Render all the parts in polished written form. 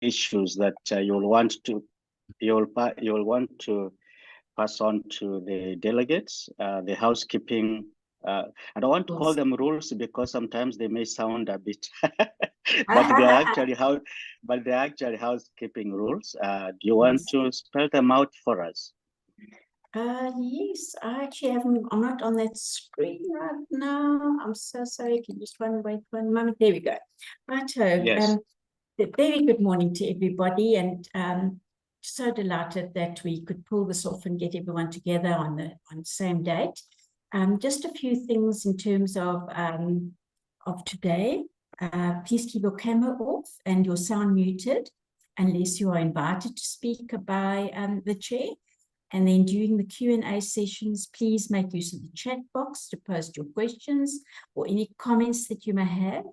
issues that you'll want to pass on to the delegates, the housekeeping. I don't want to call them rules because sometimes they may sound a bit, but they are actually housekeeping rules. Do you want to spell them out for us? Yes, I actually I'm not on that screen right now. I'm so sorry. Can you just wait one moment? There we go. Right, yes. Very good morning to everybody, and so delighted that we could pull this off and get everyone together on the same date. Just a few things in terms of today. Please keep your camera off and your sound muted unless you are invited to speak by the chair. And then during the Q&A sessions, please make use of the chat box to post your questions or any comments that you may have.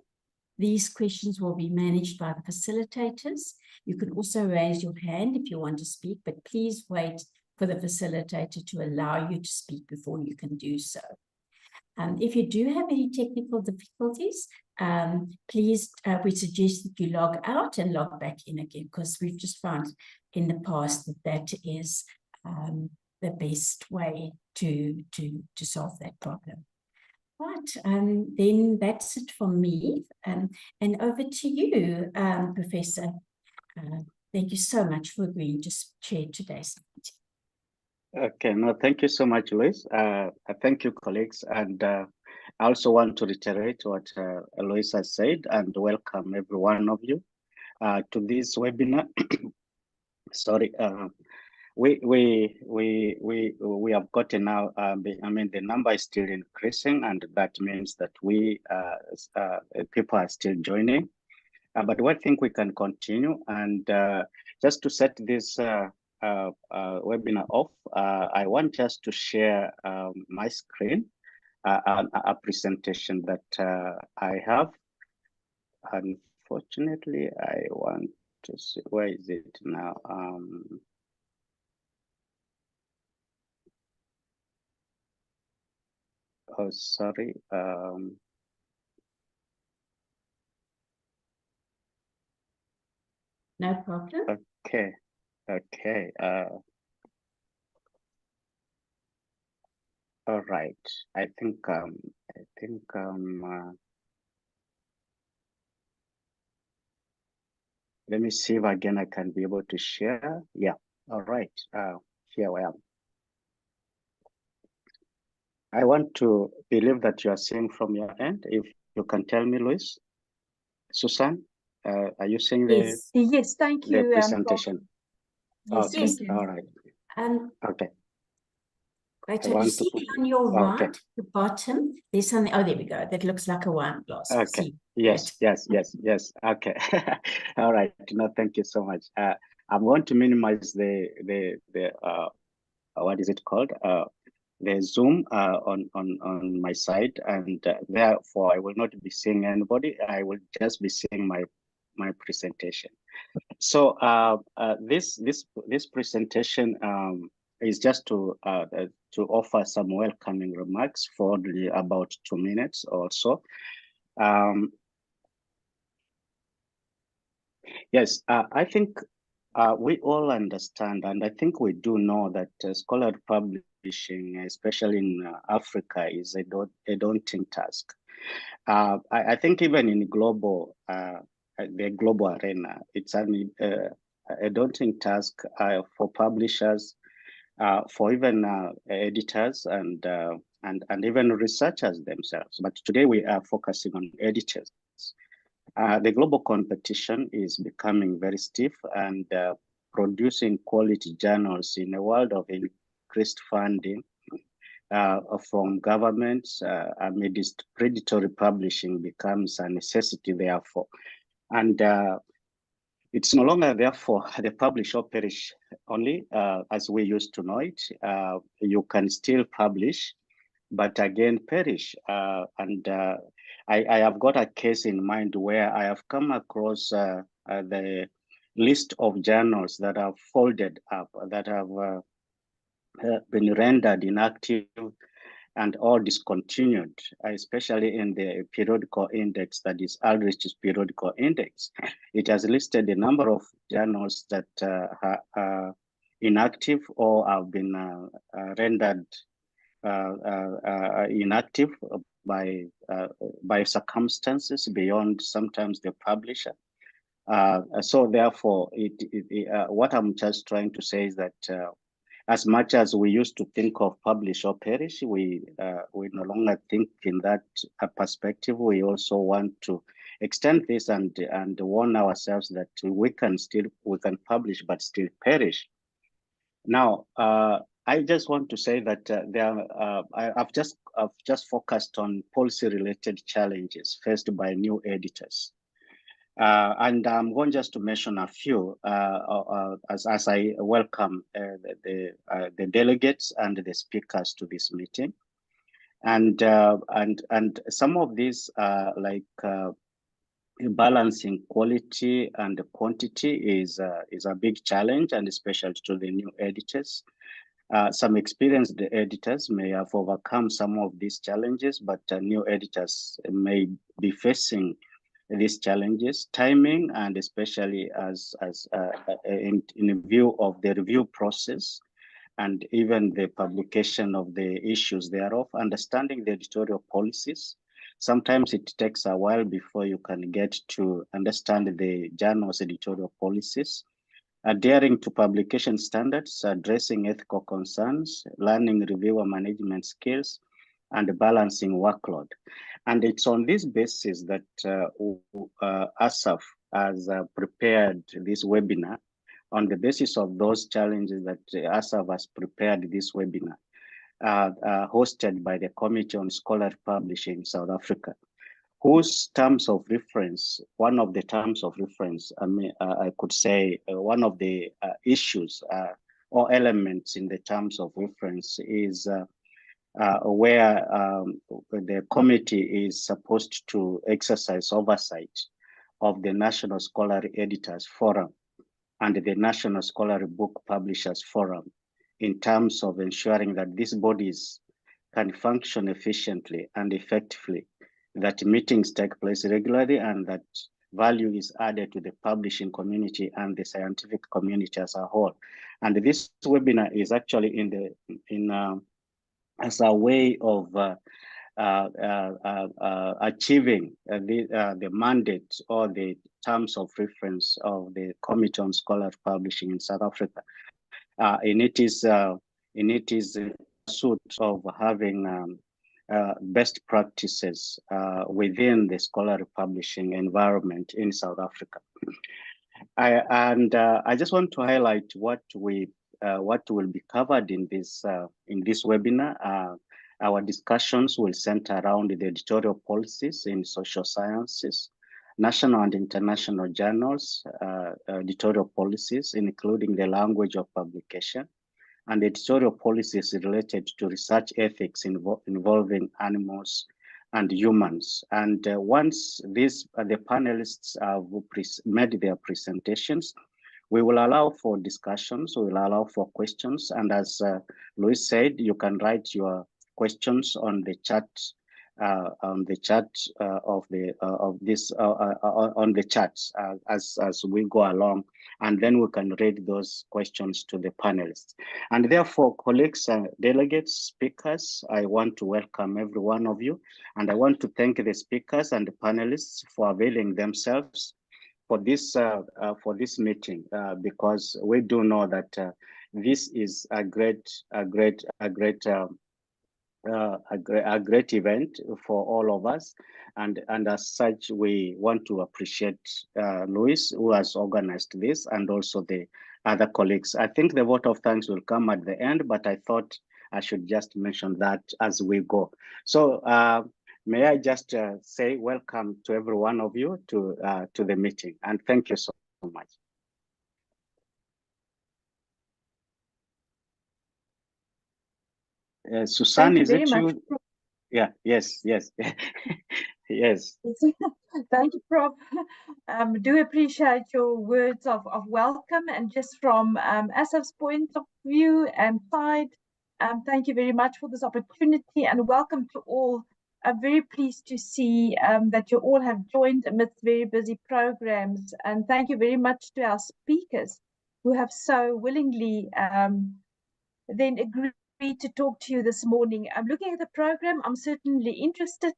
These questions will be managed by the facilitators. You can also raise your hand if you want to speak, but please wait for the facilitator to allow you to speak before you can do so. If you do have any technical difficulties, please, we suggest that you log out and log back in again, because we've just found in the past that is the best way to solve that problem. Right, then that's it from me. And over to you, Professor. Thank you so much for agreeing to chair today's meeting. Okay, no, thank you so much, Louise. Thank you, colleagues. And I also want to reiterate what Louise has said and welcome every one of you to this webinar. Sorry, we have gotten now. I mean, the number is still increasing, and that means that people are still joining. But I think we can continue. And just to set this webinar off, I want just to share my screen, a presentation that I have. Unfortunately, I want to see, where is it now? Oh, sorry. No problem. Okay. Okay. All right. I think let me see if again I can be able to share. Yeah. All right. Here I am. I want to believe that you are seeing from your end. If you can tell me, Louise, Susan, are you seeing the yes, thank you, the presentation? Yes, okay. Yes. All right. Okay. Right, so you see on your right, the bottom, there's something, oh, there we go. That looks like a wine glass. Okay. See, yes. Okay. All right. No, thank you so much. I'm going to minimize the what is it called? The Zoom on my side, and therefore I will not be seeing anybody. I will just be seeing my presentation. So this presentation is just to offer some welcoming remarks for only about 2 minutes or so. Yes, I think we all understand, and I think we do know that scholarly publishing, especially in Africa, is a daunting task. I think even in the global arena, it's a daunting task for publishers, for even editors and even researchers themselves. But today we are focusing on editors. The global competition is becoming very stiff, and producing quality journals in a world of increased funding from governments amidst predatory publishing becomes a necessity, therefore. And it's no longer, therefore, the publish or perish only, as we used to know it. You can still publish, but again perish. I have got a case in mind where I have come across the list of journals that have folded up, that have been rendered inactive and or discontinued, especially in the periodical index, that is Aldrich's periodical index. It has listed a number of journals that are inactive or have been rendered inactive by circumstances beyond sometimes the publisher. So therefore, what I'm just trying to say is that as much as we used to think of publish or perish, we no longer think in that perspective. We also want to extend this and warn ourselves that we can publish but still perish. Now, I just want to say that I've just focused on policy-related challenges faced by new editors. And I'm going just to mention a few as I welcome the delegates and the speakers to this meeting, and some of these like balancing quality and quantity is a big challenge, and especially to the new editors. Some experienced editors may have overcome some of these challenges, but new editors may be facing these challenges, timing, and especially in view of the review process and even the publication of the issues thereof, understanding the editorial policies. Sometimes it takes a while before you can get to understand the journal's editorial policies. Adhering to publication standards, addressing ethical concerns, learning reviewer management skills, and balancing workload. And it's on this basis that ASSAf has prepared this webinar. On the basis of those challenges that ASSAf has prepared this webinar, hosted by the Committee on Scholarly Publishing in South Africa, whose terms of reference, one of the terms of reference, I could say one of the issues or elements in the terms of reference is where the committee is supposed to exercise oversight of the National Scholarly Editors Forum and the National Scholarly Book Publishers Forum in terms of ensuring that these bodies can function efficiently and effectively, that meetings take place regularly, and that value is added to the publishing community and the scientific community as a whole. And this webinar is actually as a way of achieving the mandate or the terms of reference of the Committee on Scholarly Publishing in South Africa. In it is a pursuit of having best practices within the scholarly publishing environment in South Africa. I just want to highlight what will be covered in this webinar. Our discussions will center around the editorial policies in social sciences, national and international journals, editorial policies, including the language of publication, and editorial policies related to research ethics involving animals and humans. And once the panelists have made their presentations, we will allow for discussions, we will allow for questions. And as Luis said, you can write your questions on the chat on the chats as we go along, and then we can read those questions to the panelists. And therefore, colleagues and delegates, speakers, I want to welcome every one of you, and I want to thank the speakers and the panelists for availing themselves for this meeting, because we do know that this is a great event for all of us, and as such, we want to appreciate Luis, who has organized this, and also the other colleagues. I think the vote of thanks will come at the end, but I thought I should just mention that as we go. So may I just say welcome to every one of you to the meeting, and thank you so much. Susan, is it you? Yeah, yes. Yes. Thank you, Prof. Do appreciate your words of welcome, and just from ASSAf's point of view and side, Thank you very much for this opportunity and welcome to all. I'm very pleased to see that you all have joined amidst very busy programs. And thank you very much to our speakers who have so willingly then agreed to talk to you this morning. I'm looking at the program. I'm certainly interested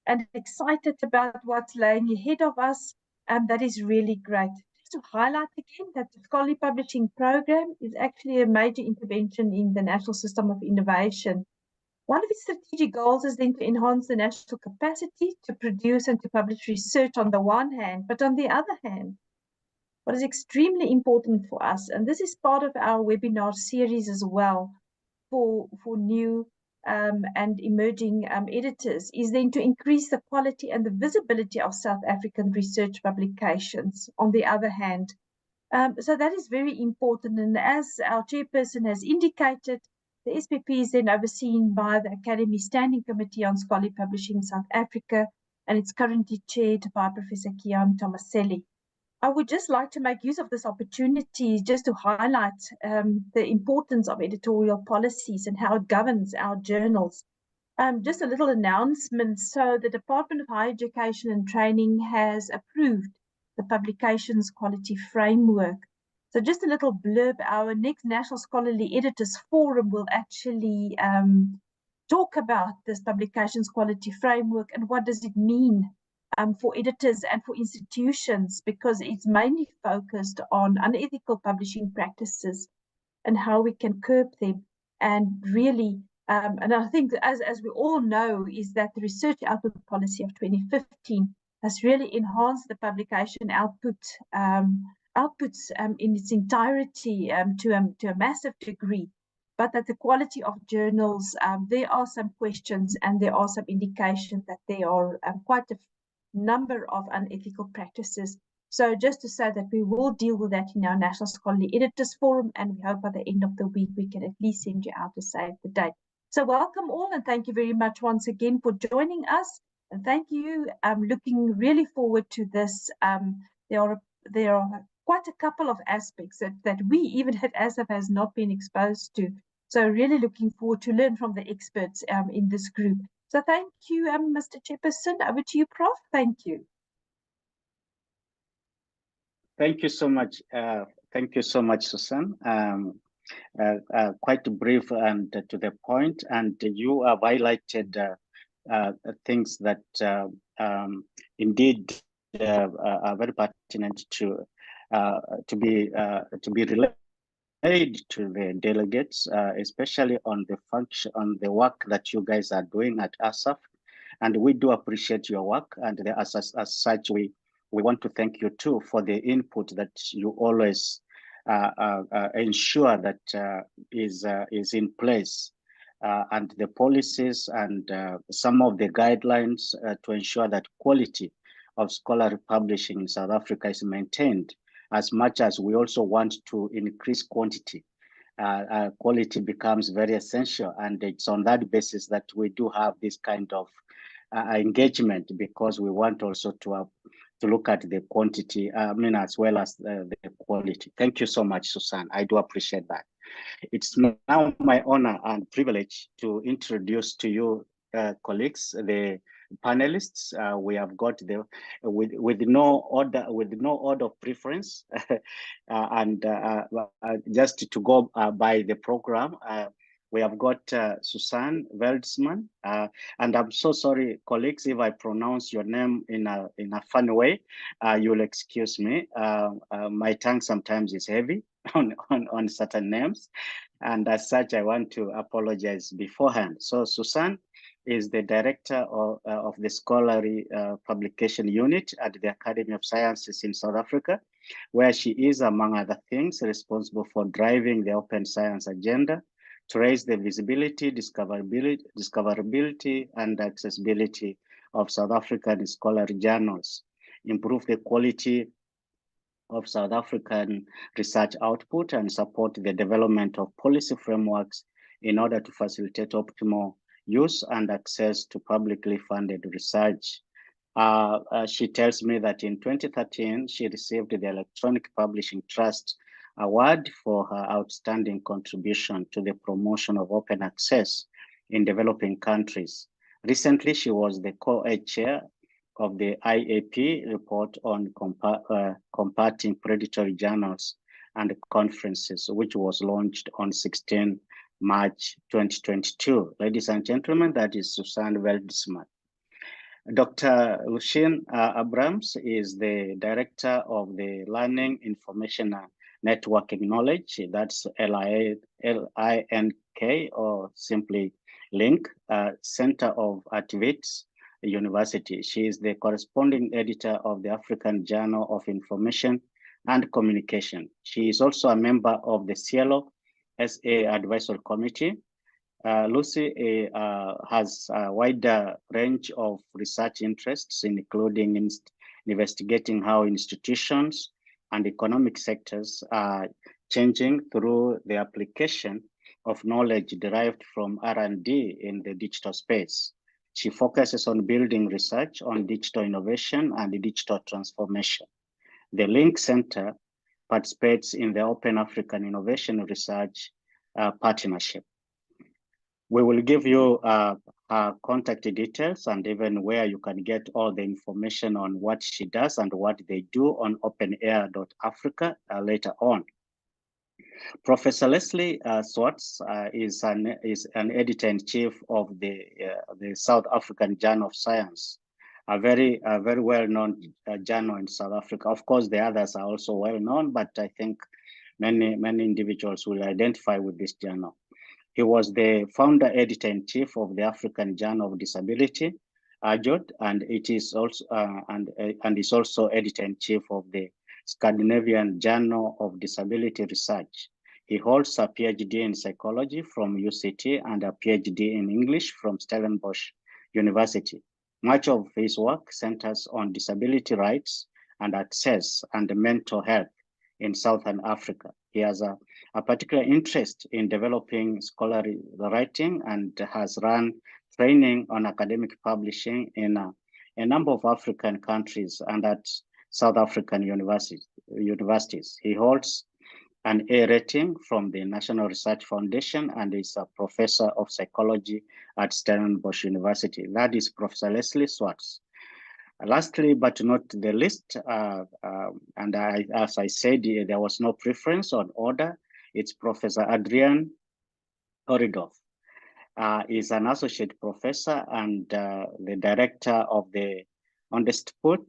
and excited about what's laying ahead of us. And that is really great. Just to highlight again that the scholarly publishing program is actually a major intervention in the national system of innovation. One of its strategic goals is then to enhance the national capacity to produce and to publish research on the one hand, but on the other hand, what is extremely important for us, and this is part of our webinar series as well for new and emerging editors, is then to increase the quality and the visibility of South African research publications on the other hand. So that is very important. And as our chairperson has indicated, the SPP is then overseen by the Academy Standing Committee on Scholarly Publishing in South Africa, and it's currently chaired by Professor Kian Tomaselli. I would just like to make use of this opportunity just to highlight the importance of editorial policies and how it governs our journals. Just a little announcement. So the Department of Higher Education and Training has approved the Publications Quality Framework. So just a little blurb, our next National Scholarly Editors Forum will actually talk about this Publications Quality Framework and what does it mean for editors and for institutions, because it's mainly focused on unethical publishing practices and how we can curb them. And really, and I think as we all know, is that the research output policy of 2015 has really enhanced the publication outputs in its entirety to a massive degree, but that the quality of journals, there are some questions and there are some indications that there are quite a number of unethical practices. So just to say that we will deal with that in our National Scholarly Editors Forum, and we hope by the end of the week we can at least send you out a save the date. So welcome all, and thank you very much once again for joining us. And thank you. I'm looking really forward to this. There are quite a couple of aspects that we even at ASSAf has not been exposed to. So really looking forward to learn from the experts in this group. So thank you, Mr. Chairperson. Over to you, Prof. Thank you. Thank you so much. Thank you so much, Susan. Quite brief and to the point, and you have highlighted things that indeed are very pertinent to be relayed to the delegates, especially on the function, on the work that you guys are doing at ASSAf, and we do appreciate your work. And as such, we want to thank you too for the input that you always ensure that is in place, and the policies and some of the guidelines to ensure that quality of scholarly publishing in South Africa is maintained, as much as we also want to increase quantity. Quality becomes very essential, and it's on that basis that we do have this kind of engagement, because we want also to look at the quantity, as well as the quality. Thank you so much, Susan. I do appreciate that. It's now my honor and privilege to introduce to you, colleagues, the panelists. We have got the with no order of preference, and just to go by the program. We have got Susan Veldsman, and I'm so sorry, colleagues, if I pronounce your name in a funny way. You'll excuse me. My tongue sometimes is heavy on certain names, and as such, I want to apologize beforehand. So Susan is the director of the Scholarly Publication Unit at the Academy of Sciences in South Africa, where she is, among other things, responsible for driving the open science agenda to raise the visibility, discoverability, and accessibility of South African scholarly journals, improve the quality of South African research output, and support the development of policy frameworks in order to facilitate optimal use and access to publicly funded research. She tells me that in 2013, she received the Electronic Publishing Trust Award for her outstanding contribution to the promotion of open access in developing countries. Recently, she was the co-chair of the IAP report on combating predatory journals and conferences, which was launched on 16 March 2022. Ladies and gentlemen, that is Susan Veldisman. Dr. Lucien Abrams is the director of the Learning Information Networking Knowledge, that's LINK, or simply LINK, Center at Wits University. She is the corresponding editor of the African Journal of Information and Communication. She is also a member of the Cielo SA Advisory Committee. Lucy has a wider range of research interests, including investigating how institutions and economic sectors are changing through the application of knowledge derived from R&D in the digital space. She focuses on building research on digital innovation and digital transformation. The Link Center participates in the Open African Innovation Research Partnership. We will give you her contact details and even where you can get all the information on what she does and what they do on openair.africa later on. Professor Leslie Swartz is an editor-in-chief of the South African Journal of Science, a very well-known journal in South Africa. Of course, the others are also well-known, but I think many individuals will identify with this journal. He was the founder editor-in-chief of the African Journal of Disability, AJOD, and it is also and is also editor-in-chief of the Scandinavian Journal of Disability Research. He holds a PhD in psychology from UCT and a PhD in English from Stellenbosch University. Much of his work centers on disability rights and access and mental health in Southern Africa. He has a particular interest in developing scholarly writing and has run training on academic publishing in a number of African countries and at South African universities. He holds an A rating from the National Research Foundation and is a professor of psychology at Stellenbosch University. That is Professor Leslie Swartz. Lastly, but not the least, and as I said, there was no preference on order. It's Professor Adrian Horidorf. Is an associate professor and the director of the Onderstpoort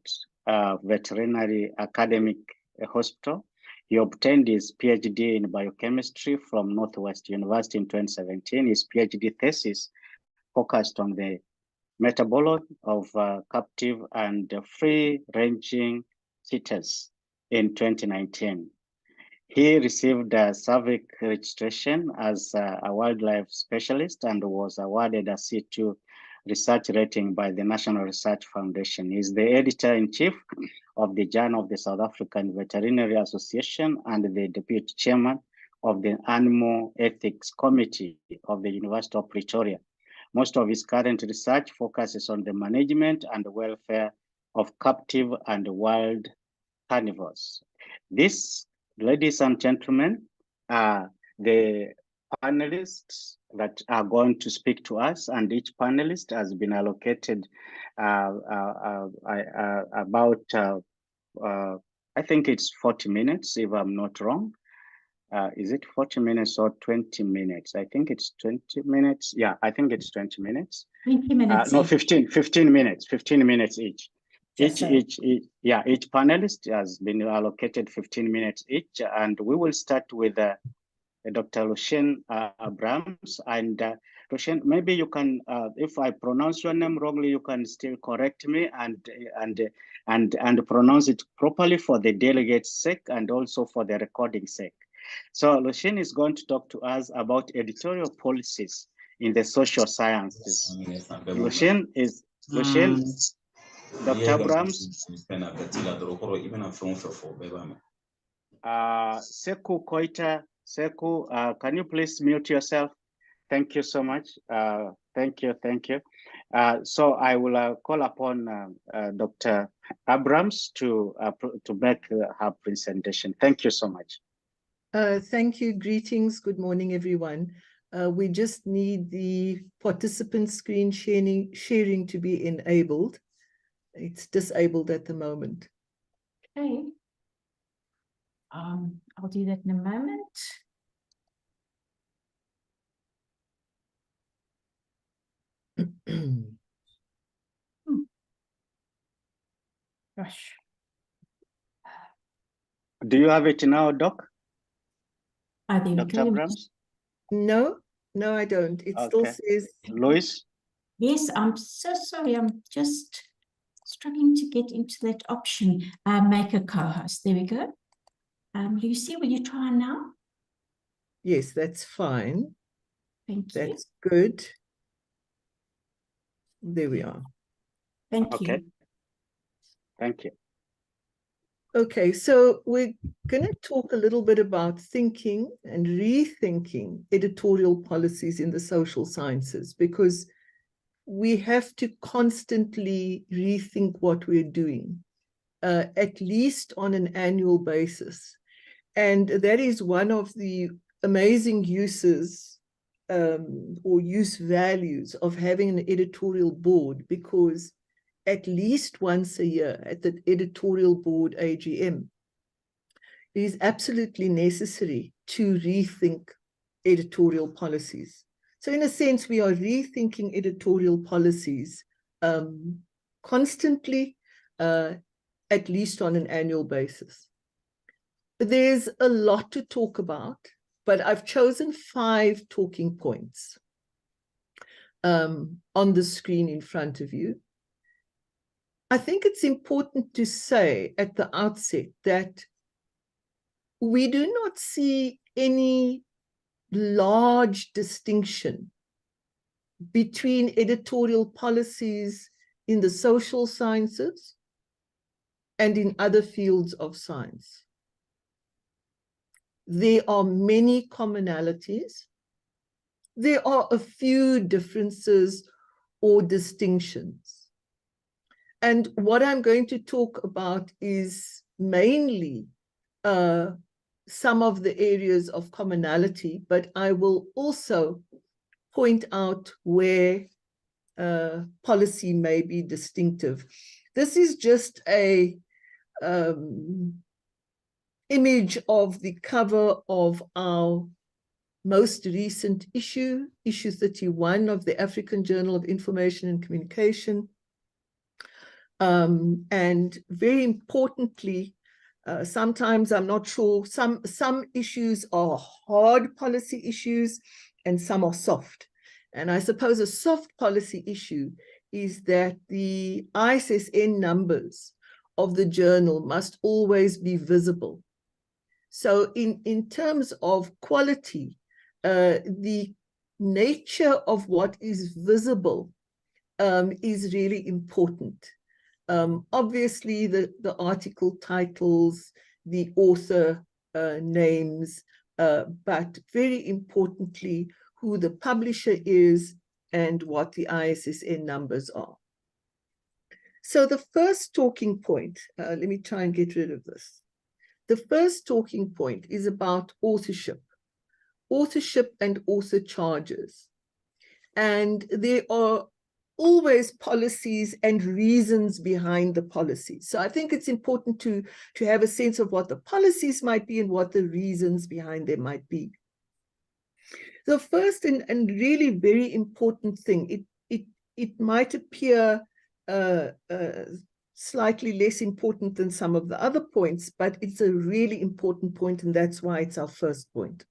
Veterinary Academic Hospital. He obtained his PhD in biochemistry from Northwest University in 2017. His PhD thesis focused on the metabolism of captive and free-ranging cheetahs in 2019. He received a civic registration as a wildlife specialist and was awarded a C2 research rating by the National Research Foundation. He is the editor-in-chief of the Journal of the South African Veterinary Association and the deputy chairman of the Animal Ethics Committee of the University of Pretoria. Most of his current research focuses on the management and welfare of captive and wild carnivores. This, ladies and gentlemen, are the panelists that are going to speak to us, and each panelist has been allocated about, I think it's 40 minutes, if I'm not wrong. Is it 40 minutes or 20 minutes? I think it's 20 minutes. Yeah, I think it's 20 minutes. 20 minutes. No, 15 minutes, 15 minutes each. Each panelist has been allocated 15 minutes each, and we will start with Dr. Lucien Abrams. And Lucien, maybe you can, if I pronounce your name wrongly, you can still correct me and pronounce it properly for the delegate's sake and also for the recording sake. So Lucien is going to talk to us about editorial policies in the social sciences. Lucien, Dr. Abrams. Seku Koita, Seku, can you please mute yourself? Thank you so much. Thank you. So I will call upon Dr. Abrams to make her presentation. Thank you so much. Thank you. Greetings. Good morning, everyone. We just need the participant screen sharing to be enabled. It's disabled at the moment. Okay. I'll do that in a moment. Gosh. Do you have it now, Doc? There we Dr. go. Abrams? No, I don't. It still says... Lois? Yes, I'm so sorry. I'm just struggling to get into that option. Make a co-host. There we go. Lucy, will you try now? Yes, that's fine. Thank you. That's good. There we are. Thank you. Okay. Thank you. Okay, so we're going to talk a little bit about thinking and rethinking editorial policies in the social sciences, because we have to constantly rethink what we're doing, at least on an annual basis. And that is one of the amazing uses or use values of having an editorial board, because at least once a year at the editorial board AGM, it is absolutely necessary to rethink editorial policies. So in a sense, we are rethinking editorial policies constantly, at least on an annual basis. There's a lot to talk about, but I've chosen 5 talking points on the screen in front of you. I think it's important to say at the outset that we do not see any large distinction between editorial policies in the social sciences and in other fields of science. There are many commonalities. There are a few differences or distinctions. And what I'm going to talk about is mainly some of the areas of commonality, but I will also point out where policy may be distinctive. This is just a image of the cover of our most recent issue, issue 31 of the African Journal of Information and Communication. And very importantly, sometimes I'm not sure, some issues are hard policy issues and some are soft. And I suppose a soft policy issue is that the ISSN numbers of the journal must always be visible. So in terms of quality, the nature of what is visible is really important. Obviously, the article titles, the author names, but very importantly, who the publisher is and what the ISSN numbers are. So the first talking point, let me try and get rid of this. The first talking point is about authorship and author charges. And there are always policies and reasons behind the policies. So I think it's important to have a sense of what the policies might be and what the reasons behind them might be. The first and really very important thing, it might appear slightly less important than some of the other points, but it's a really important point, and that's why it's our first point,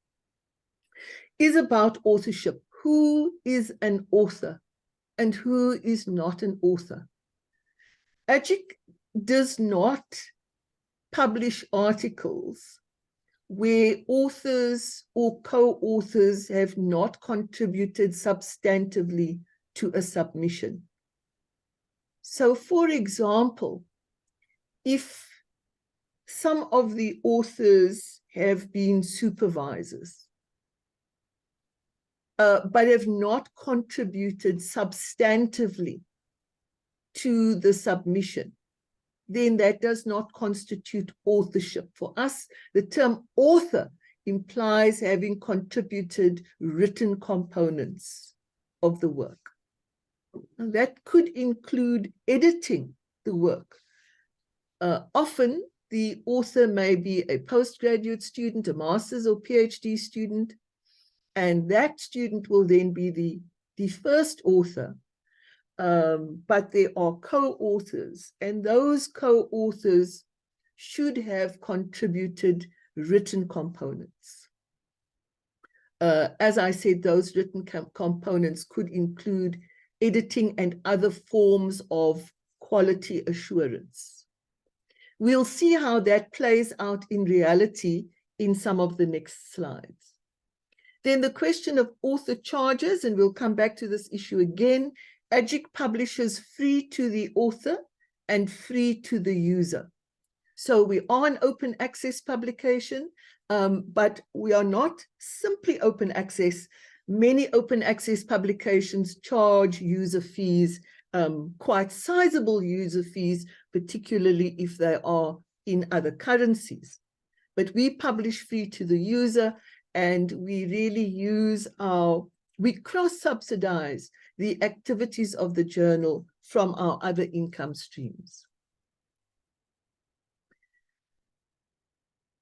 is about authorship. Who is an author and who is not an author? AGIC does not publish articles where authors or co-authors have not contributed substantively to a submission. So, for example, if some of the authors have been supervisors, but have not contributed substantively to the submission, then that does not constitute authorship. For us, the term author implies having contributed written components of the work. And that could include editing the work. Often, the author may be a postgraduate student, a master's or PhD student, and that student will then be the first author. But there are co-authors, and those co-authors should have contributed written components. As I said, those written components could include editing and other forms of quality assurance. We'll see how that plays out in reality in some of the next slides. Then the question of author charges, and we'll come back to this issue again. ASSAf publishes free to the author and free to the user. So we are an open access publication, but we are not simply open access. Many open access publications charge user fees, quite sizable user fees, particularly if they are in other currencies. But we publish free to the user, and we really we cross-subsidize the activities of the journal from our other income streams.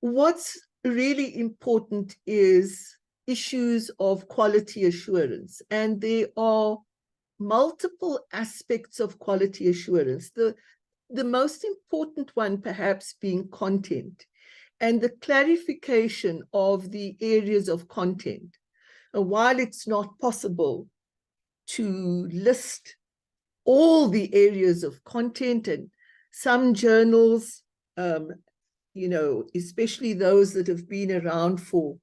What's really important is issues of quality assurance, and there are multiple aspects of quality assurance. The most important one perhaps being content and the clarification of the areas of content. And while it's not possible to list all the areas of content, and some journals, especially those that have been around for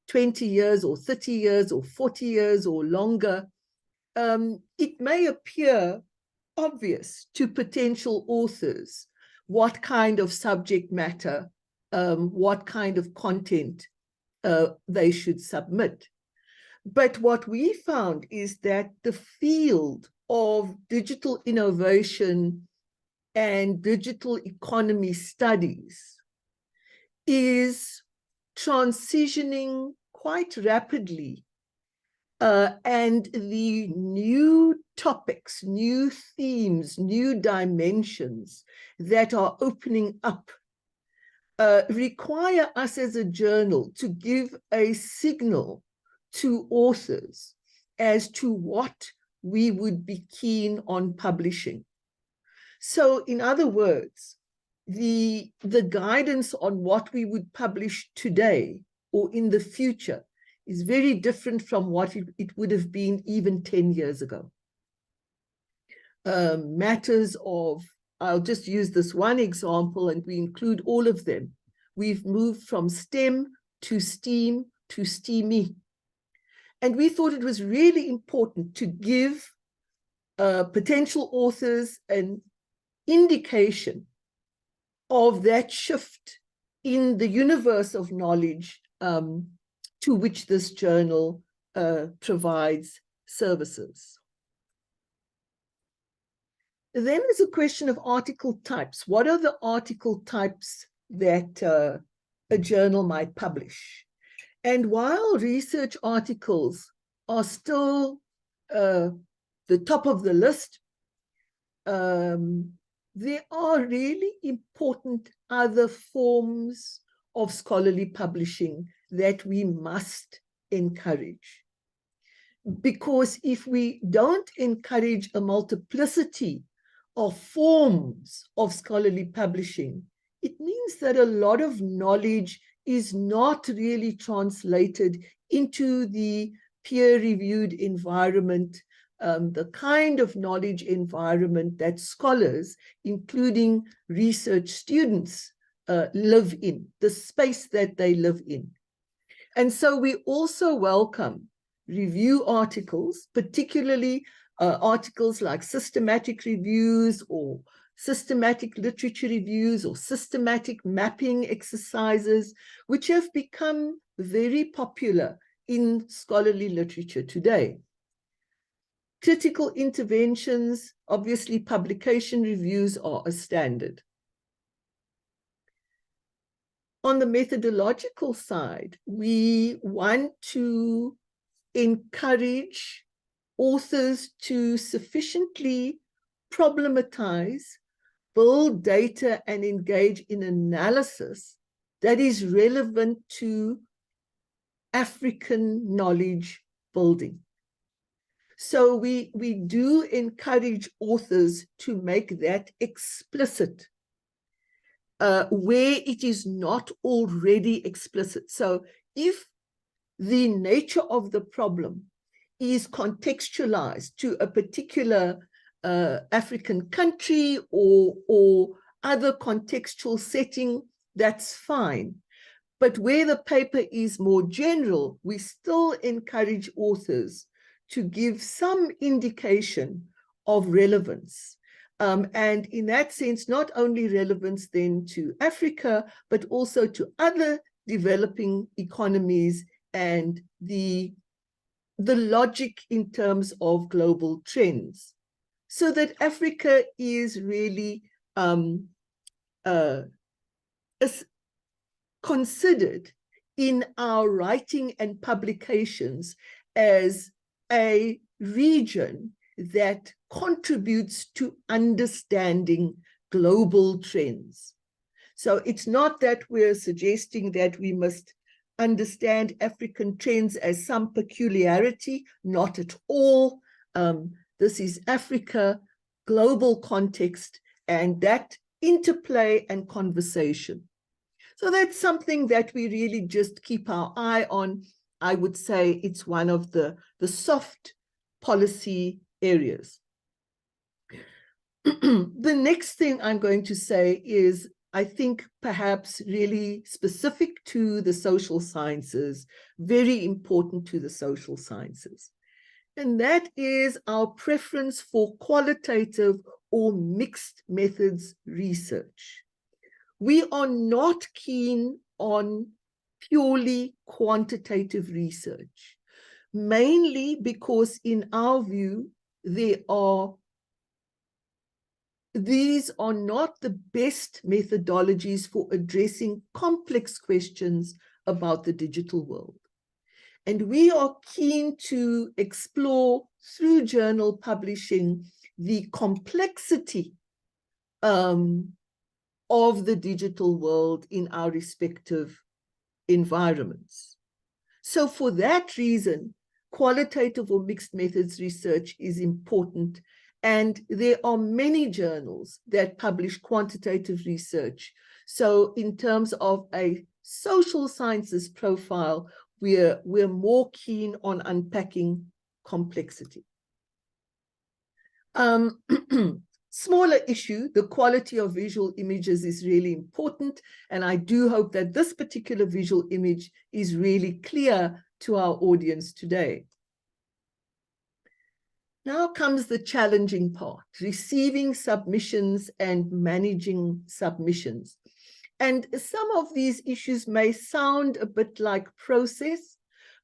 20 years or 30 years or 40 years or longer, it may appear obvious to potential authors what kind of subject matter, what kind of content they should submit. But what we found is that the field of digital innovation and digital economy studies is transitioning quite rapidly, and the new topics, new themes, new dimensions that are opening up require us as a journal to give a signal to authors as to what we would be keen on publishing. So in other words, the guidance on what we would publish today or in the future is very different from what it would have been even 10 years ago. Matters of, I'll just use this one example and we include all of them. We've moved from STEM to STEAM to STEAMy. And we thought it was really important to give potential authors an indication of that shift in the universe of knowledge to which this journal provides services. Then there's a question of article types. What are the article types that a journal might publish? And while research articles are still the top of the list, there are really important other forms of scholarly publishing that we must encourage. Because if we don't encourage a multiplicity of forms of scholarly publishing, it means that a lot of knowledge is not really translated into the peer-reviewed environment, the kind of knowledge environment that scholars, including research students, live in, the space that they live in. And so we also welcome review articles, particularly articles like systematic reviews or systematic literature reviews or systematic mapping exercises, which have become very popular in scholarly literature today. Critical interventions, obviously publication reviews are a standard. On the methodological side, we want to encourage authors to sufficiently problematize, build data, and engage in analysis that is relevant to African knowledge building. So we do encourage authors to make that explicit where it is not already explicit. So if the nature of the problem is contextualized to a particular African country or other contextual setting, that's fine. But where the paper is more general, we still encourage authors to give some indication of relevance. And in that sense, not only relevance then to Africa, but also to other developing economies and the logic in terms of global trends, so that Africa is really considered in our writing and publications as a region that contributes to understanding global trends. So it's not that we're suggesting that we must understand African trends as some peculiarity, not at all. This is Africa, global context, and that interplay and conversation. So that's something that we really just keep our eye on. I would say it's one of the soft policy areas. The next thing I'm going to say is, I think perhaps really specific to the social sciences, very important to the social sciences. And that is our preference for qualitative or mixed methods research. We are not keen on purely quantitative research, mainly because in our view, these are not the best methodologies for addressing complex questions about the digital world. And we are keen to explore through journal publishing the complexity of the digital world in our respective environments. So for that reason, qualitative or mixed methods research is important. And there are many journals that publish quantitative research. So in terms of a social sciences profile, we're more keen on unpacking complexity. Smaller issue, the quality of visual images is really important. And I do hope that this particular visual image is really clear to our audience today. Now comes the challenging part, receiving submissions and managing submissions. And some of these issues may sound a bit like process,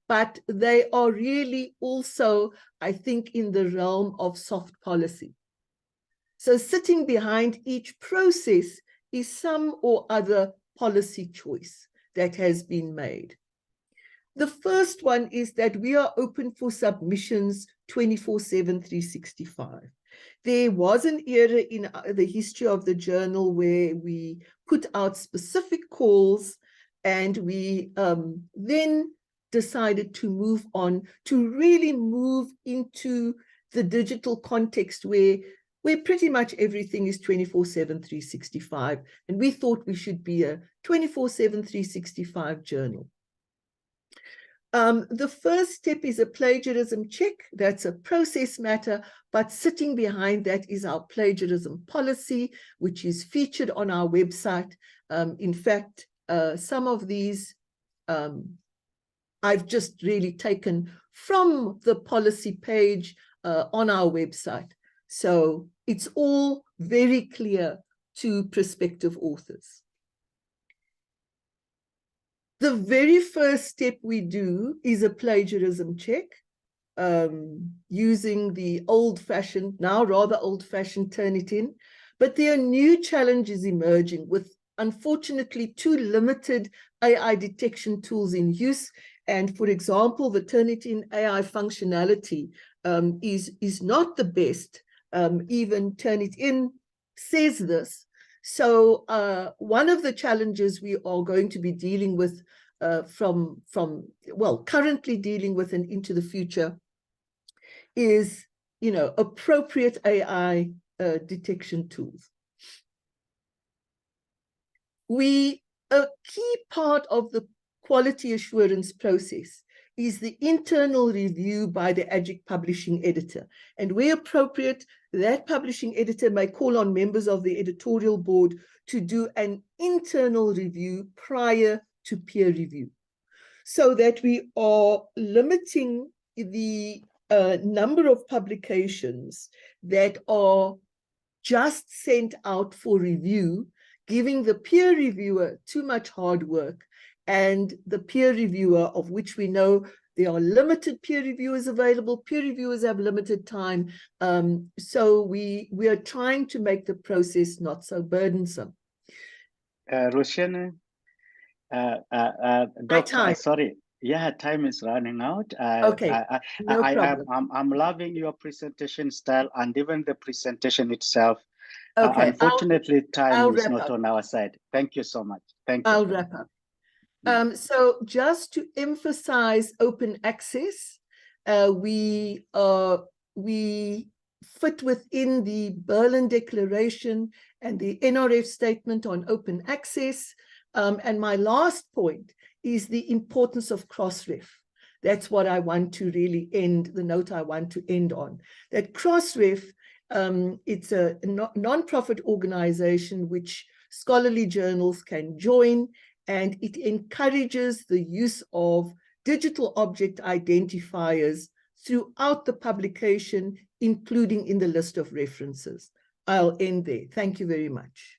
but they are really also, I think, in the realm of soft policy. So sitting behind each process is some or other policy choice that has been made. The first one is that we are open for submissions 24/7, 365. There was an era in the history of the journal where we put out specific calls, and we then decided to move on to really move into the digital context where pretty much everything is 24/7, 365. And we thought we should be a 24/7, 365 journal. The first step is a plagiarism check. That's a process matter, but sitting behind that is our plagiarism policy, which is featured on our website. In fact, some of these I've just really taken from the policy page on our website. So it's all very clear to prospective authors. The very first step we do is a plagiarism check using the old-fashioned, now rather old-fashioned Turnitin. But there are new challenges emerging with unfortunately too limited AI detection tools in use. And for example, the Turnitin AI functionality is not the best. Even Turnitin says this. So one of the challenges we are going to be dealing with currently dealing with and into the future is, appropriate AI detection tools. A key part of the quality assurance process is the internal review by the ASSAf publishing editor. And where appropriate, that publishing editor may call on members of the editorial board to do an internal review prior to peer review, so that we are limiting the number of publications that are just sent out for review, giving the peer reviewer too much hard work, and the peer reviewer, of which we know there are limited peer reviewers available. Peer reviewers have limited time. So we are trying to make the process not so burdensome. Roshana, sorry. Yeah, time is running out. Okay, no problem. I'm loving your presentation style and even the presentation itself. Okay, unfortunately, I'll time is wrap not up. on our side. Thank you so much. Thank you. I'll wrap up. So just to emphasize open access, we fit within the Berlin Declaration and the NRF statement on open access. And my last point is the importance of Crossref. That's what I want to really end, the note I want to end on. That Crossref, it's a non-profit organization which scholarly journals can join, and it encourages the use of digital object identifiers throughout the publication, including in the list of references. I'll end there. Thank you very much.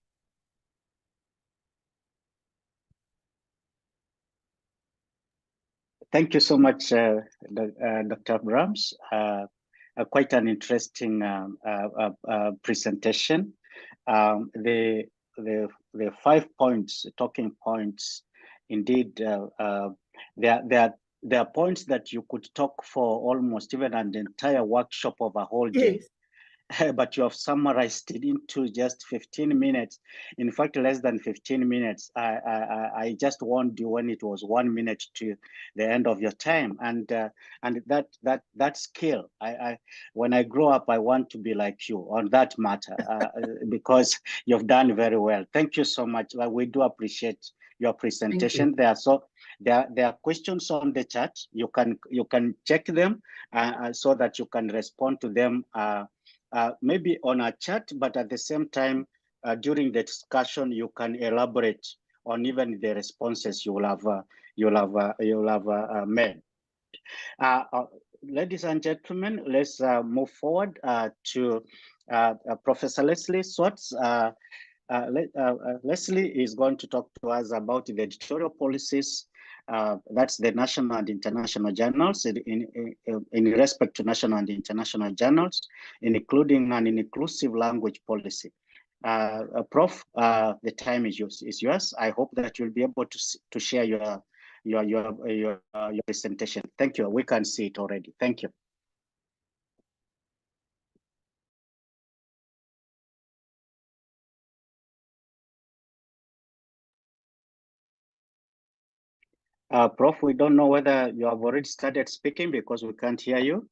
Thank you so much, Dr. Brahms. Quite an interesting presentation. The 5 points, talking points, indeed, there are points that you could talk for almost even an entire workshop of a whole day. Yes. But you have summarized it into just 15 minutes. In fact, less than 15 minutes. I just warned you when it was 1 minute to the end of your time, and that skill. When I grow up, I want to be like you on that matter, because you've done very well. Thank you so much. We do appreciate your presentation. There are questions on the chat. You can check them so that you can respond to them. Maybe on a chat, but at the same time, during the discussion, you can elaborate on even the responses you'll have made. Ladies and gentlemen, let's move forward to Professor Leslie Swartz. Leslie is going to talk to us about the editorial policies. That's the national and international journals in respect to national and international journals, including an inclusive language policy. Prof, the time is yours. I hope that you'll be able to share your presentation. Thank you. We can see it already. Thank you. Prof, we don't know whether you have already started speaking because we can't hear you.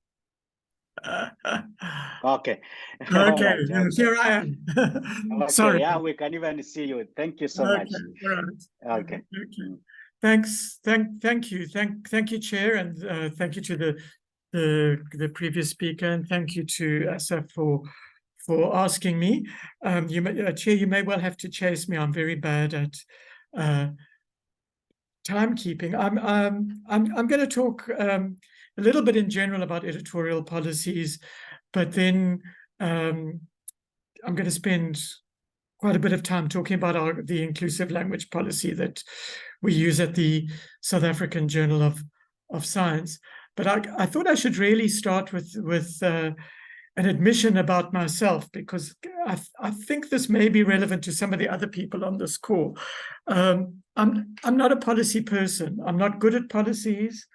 Okay. Okay, Right, okay. here I am. Okay, sorry. Yeah, we can even see you. Thank you so much. Right. Okay. Thanks. Thank you. Thank you, Chair, and thank you to the previous speaker, and thank you to ASSAf for asking me. Chair, you may well have to chase me. I'm very bad at timekeeping. I'm going to talk a little bit in general about editorial policies, but then I'm going to spend quite a bit of time talking about the inclusive language policy that we use at the South African Journal of Science. But I thought I should really start with an admission about myself, because I think this may be relevant to some of the other people on this call. I'm not a policy person. I'm not good at policies.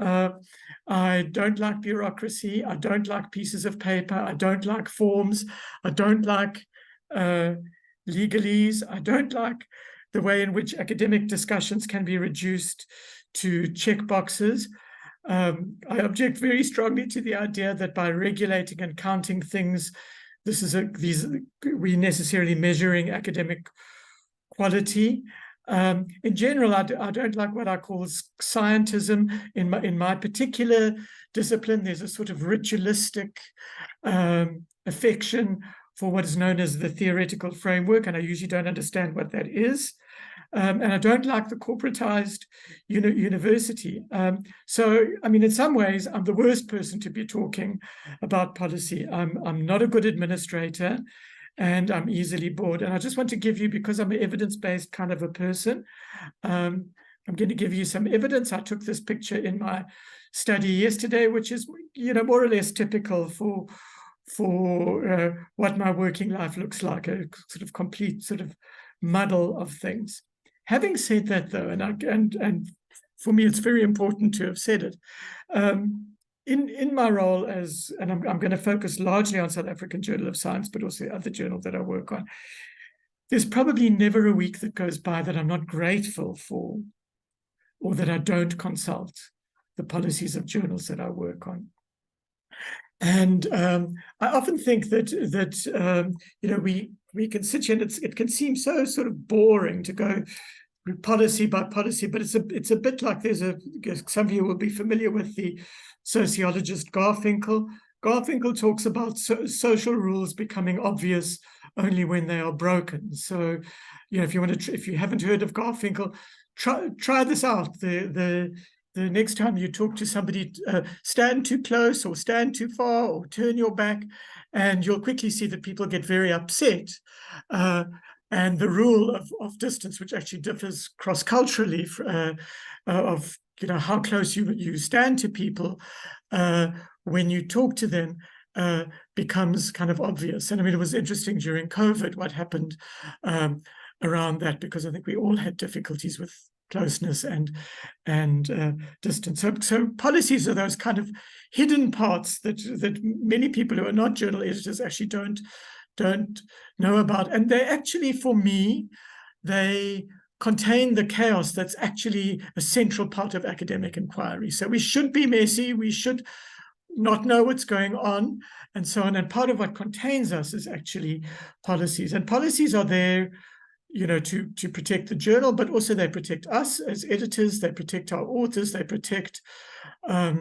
I don't like bureaucracy. I don't like pieces of paper. I don't like forms. I don't like legalese. I don't like the way in which academic discussions can be reduced to check boxes. I object very strongly to the idea that by regulating and counting things, we're necessarily measuring academic quality. In general, I don't like what I call scientism. In my particular discipline, there's a sort of ritualistic affection for what is known as the theoretical framework, and I usually don't understand what that is. And I don't like the corporatized university. So, I mean, in some ways, I'm the worst person to be talking about policy. I'm not a good administrator, and I'm easily bored. And I just want to give you, because I'm an evidence-based kind of a person, I'm going to give you some evidence. I took this picture in my study yesterday, which is, more or less typical for what my working life looks like, a sort of complete sort of muddle of things. Having said that, though, and for me, it's very important to have said it. In my role as, and I'm going to focus largely on South African Journal of Science, but also other journals that I work on, there's probably never a week that goes by that I'm not grateful for, or that I don't consult the policies of journals that I work on. And I often think that we can sit here, and it can seem so sort of boring to go through policy by policy, but it's a bit like some of you will be familiar with the sociologist Garfinkel. Garfinkel talks about social rules becoming obvious only when they are broken. So, if you haven't heard of Garfinkel, try this out. The next time you talk to somebody, stand too close or stand too far or turn your back, and you'll quickly see that people get very upset. And the rule of distance, which actually differs cross-culturally, of how close you stand to people when you talk to them, becomes kind of obvious. And I mean, it was interesting during COVID what happened around that, because I think we all had difficulties with closeness and distance. So policies are those kind of hidden parts that many people who are not journal editors actually don't know about. And they actually, for me, they contain the chaos that's actually a central part of academic inquiry. So we should be messy, we should not know what's going on, and so on. And part of what contains us is actually policies. And policies are there to protect the journal, but also they protect us as editors, they protect our authors, they protect our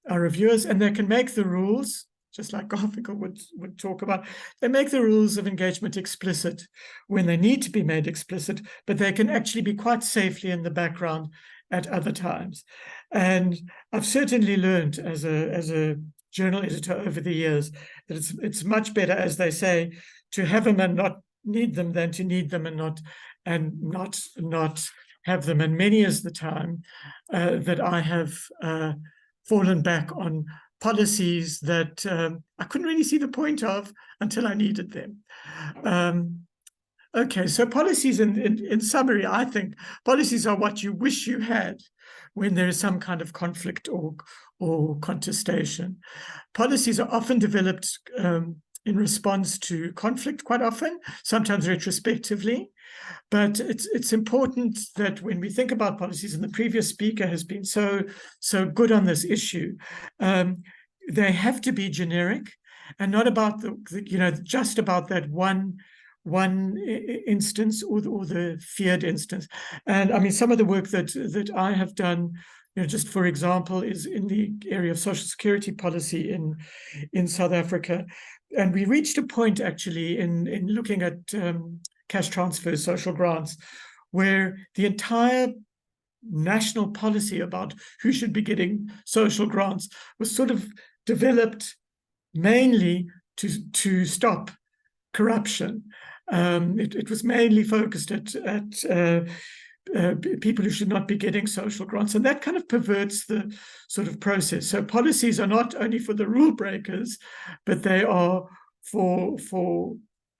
reviewers, and they can make the rules, just like Garfinkel would talk about. They make the rules of engagement explicit when they need to be made explicit, but they can actually be quite safely in the background at other times. And I've certainly learned as a journal editor over the years that it's much better, as they say, to have them and not need them than to need them and not have them. And many is the time that I have fallen back on policies that I couldn't really see the point of until I needed them. Okay, so policies, in summary, I think policies are what you wish you had when there is some kind of conflict or contestation. Policies are often developed in response to conflict, quite often, sometimes retrospectively. But it's important that when we think about policies, and the previous speaker has been so good on this issue, they have to be generic and not about just about that one instance or the feared instance. And I mean, some of the work that I have done, just for example, is in the area of social security policy in South Africa. And we reached a point actually in looking at cash transfers, social grants, where the entire national policy about who should be getting social grants was sort of developed mainly to stop corruption. It was mainly focused at people who should not be getting social grants, and that kind of perverts the sort of process. So policies are not only for the rule breakers, but they are for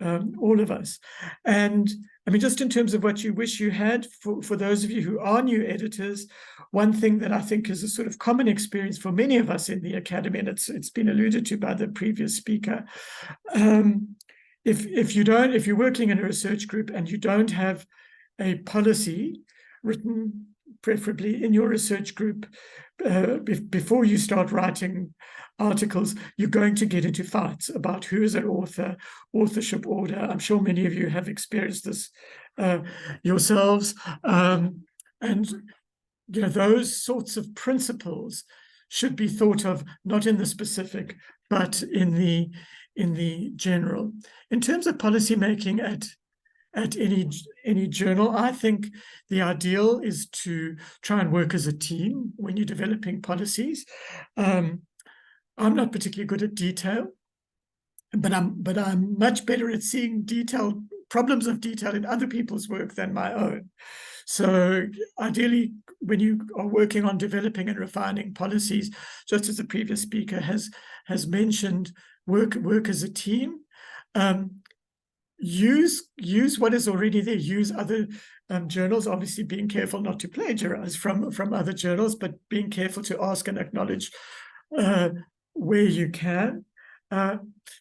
all of us. And I mean, just in terms of what you wish you had, for those of you who are new editors, one thing that I think is a sort of common experience for many of us in the academy, and it's been alluded to by the previous speaker, if you're working in a research group and you don't have a policy written, preferably in your research group, before you start writing articles, you're going to get into fights about who is an author, authorship order. I'm sure many of you have experienced this yourselves. And you know, those sorts of principles should be thought of not in the specific, but in the general. In terms of policy making at any journal, I think the ideal is to try and work as a team when you're developing policies. I'm not particularly good at detail, but I'm much better at seeing problems of detail in other people's work than my own. So ideally, when you are working on developing and refining policies, just as the previous speaker has mentioned, work as a team. Use what is already there. Use other journals, obviously being careful not to plagiarize from other journals, but being careful to ask and acknowledge where you can.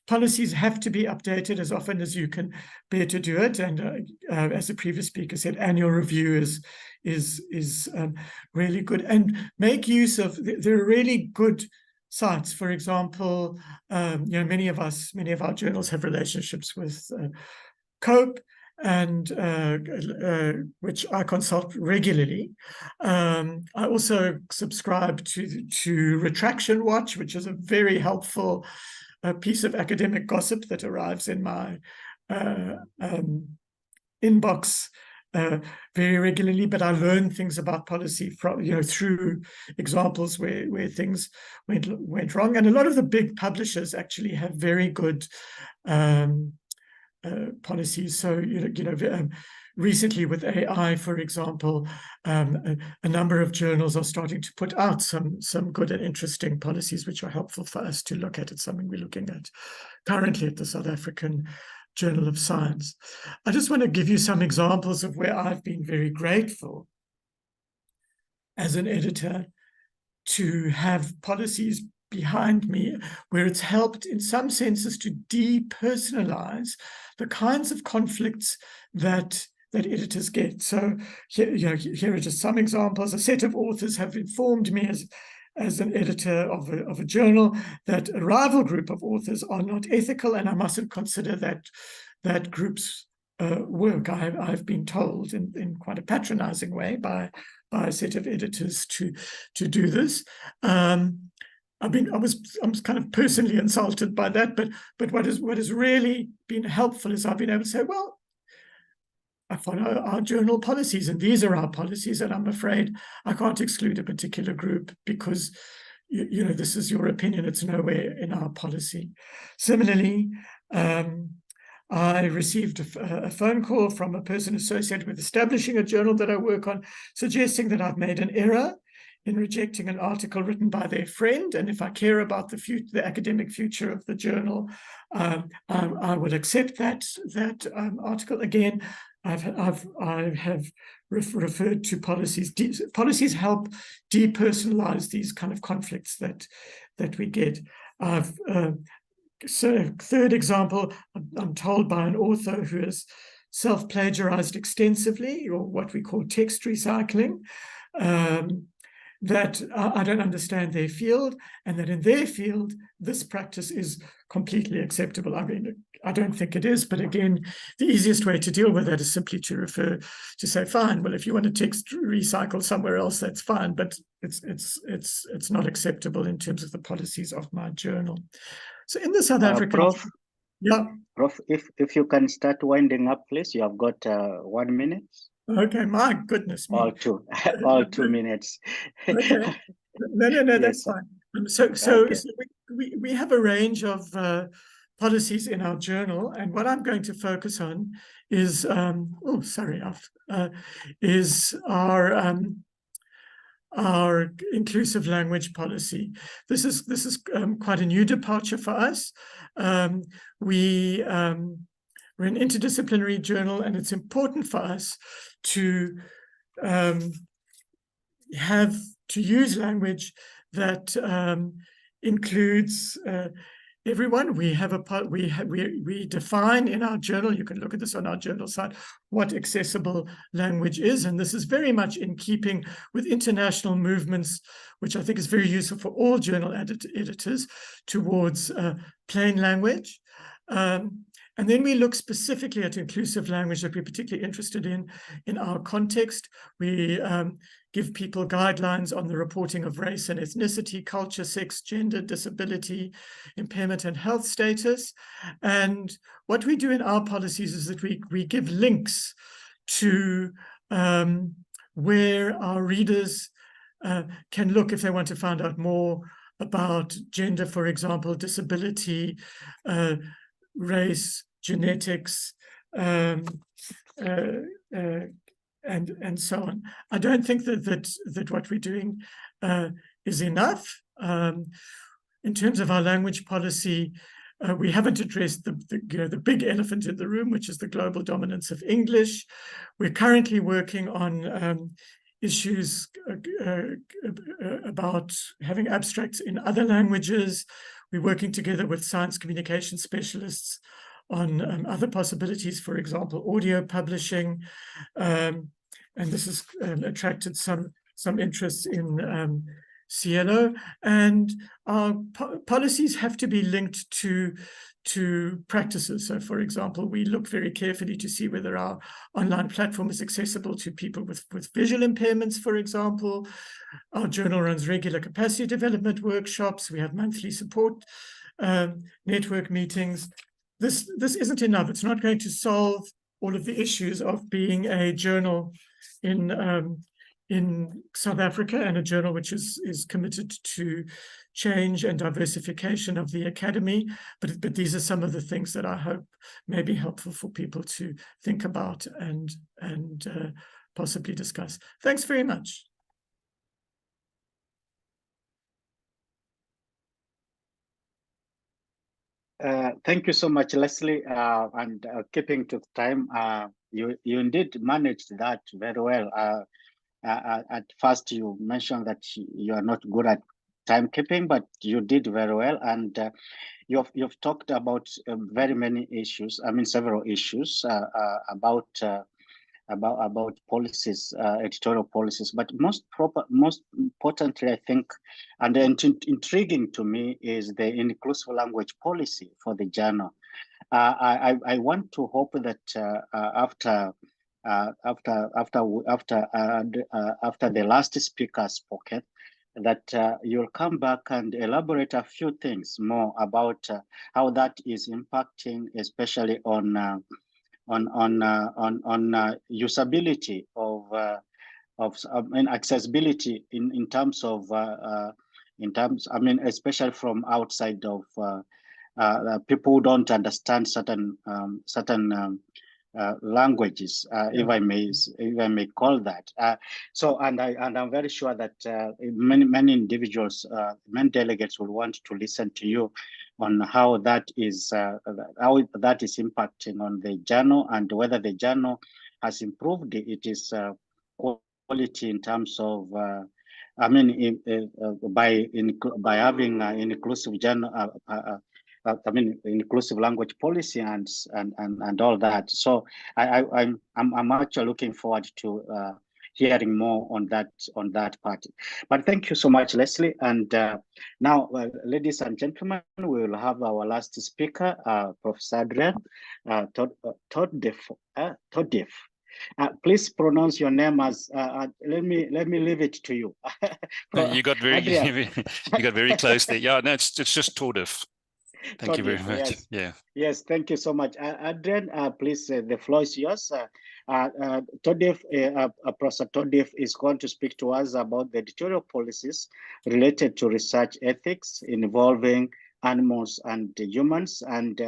Policies have to be updated as often as you can bear to do it. And as the previous speaker said, annual review is really good. And make use of, there are really good sites. For example, you know, many of our journals have relationships with COPE, and which I consult regularly. I also subscribe to Retraction Watch, which is a very helpful piece of academic gossip that arrives in my inbox very regularly, but I learn things about policy from, you know, through examples where things went wrong. And a lot of the big publishers actually have very good policies. So recently with AI, for example, a number of journals are starting to put out some good and interesting policies which are helpful for us to look at. It's something we're looking at currently at the South African Journal of Science. I just want to give you some examples of where I've been very grateful as an editor to have policies behind me where it's helped in some senses to depersonalize the kinds of conflicts that editors get. So here are just some examples. A set of authors have informed me as an editor of a journal that a rival group of authors are not ethical, and I mustn't consider that group's work. I've been told in quite a patronizing way by a set of editors to do this. I'm kind of personally insulted by that, but what has really been helpful is I've been able to say, well, I follow our journal policies, and these are our policies, and I'm afraid I can't exclude a particular group because you know, this is your opinion, it's nowhere in our policy. Similarly, I received a phone call from a person associated with establishing a journal that I work on, suggesting that I've made an error in rejecting an article written by their friend, and if I care about the academic future of the journal, I would accept that article. Again, I have referred to policies. Policies help depersonalize these kind of conflicts that we get. So, third example, I'm told by an author who has self-plagiarized extensively, or what we call text recycling, that I don't understand their field, and that in their field, this practice is completely acceptable. I mean, I don't think it is, but again, the easiest way to deal with that is simply to say, fine, well, if you want to text recycle somewhere else, that's fine, but it's not acceptable in terms of the policies of my journal. So in the South African... Prof, yeah. Prof, if you can start winding up, please. You have got 1 minute. Okay, my goodness me. All 2 minutes. Okay. No, Yes, that's fine. So we have a range of policies in our journal. And what I'm going to focus on is, is our inclusive language policy. This is quite a new departure for us. We're an interdisciplinary journal, and it's important for us to use language that includes everyone. We define in our journal, you can look at this on our journal site, what accessible language is, and this is very much in keeping with international movements, which I think is very useful for all journal editors, towards plain language. And then we look specifically at inclusive language that we're particularly interested in our context. We give people guidelines on the reporting of race and ethnicity, culture, sex, gender, disability, impairment, and health status. And what we do in our policies is that we give links to where our readers can look if they want to find out more about gender, for example, disability, race, genetics, and so on. I don't think that what we're doing is enough. In terms of our language policy, we haven't addressed the big elephant in the room, which is the global dominance of English. We're currently working on issues about having abstracts in other languages. We're working together with science communication specialists on other possibilities, for example, audio publishing. And this has attracted some interest in CLO. And our policies have to be linked to practices. So, for example, we look very carefully to see whether our online platform is accessible to people with visual impairments, for example. Our journal runs regular capacity development workshops. We have monthly support network meetings. This isn't enough. It's not going to solve all of the issues of being a journal in South Africa, and a journal which is committed to change and diversification of the academy. But these are some of the things that I hope may be helpful for people to think about and possibly discuss. Thanks very much. Thank you so much, Leslie. And keeping to time, you indeed managed that very well. At first, you mentioned that you are not good at timekeeping, but you did very well. And you've talked about very many issues. I mean, several issues about policies, editorial policies. But most importantly, I think, and intriguing to me, is the inclusive language policy for the journal. I want to hope that after the last speaker spoke, that you'll come back and elaborate a few things more about how that is impacting, especially on usability and accessibility in terms of especially from outside of people who don't understand certain languages, if I may call that. So, and I'm very sure that many individuals, many delegates will want to listen to you on how that is impacting on the journal, and whether the journal has improved its quality in terms of by having an inclusive journal. Inclusive language policy and all that. So I'm actually looking forward to hearing more on that part. But thank you so much, Leslie. And now, ladies and gentlemen, we will have our last speaker, Professor Adrian Todef. Please pronounce your name as. Let me leave it to you. You got very close there. Yeah, no, it's just Todef. Thank you very much. Yes. Yeah. Yes, thank you so much. Adrian, please, the floor is yours. Todef, Professor Todef is going to speak to us about the editorial policies related to research ethics involving animals and humans, and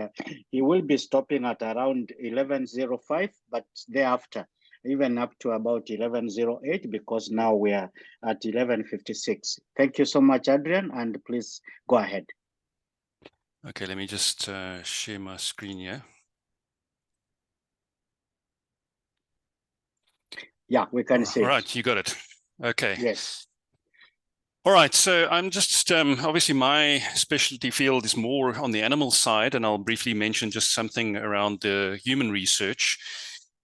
he will be stopping at around 11:05, but thereafter, even up to about 11:08, because now we are at 11:56. Thank you so much, Adrian, and please go ahead. Okay, let me just share my screen here. Yeah, we can see. All right, you got it. Okay. Yes. All right, so I'm just, obviously my specialty field is more on the animal side, and I'll briefly mention just something around the human research,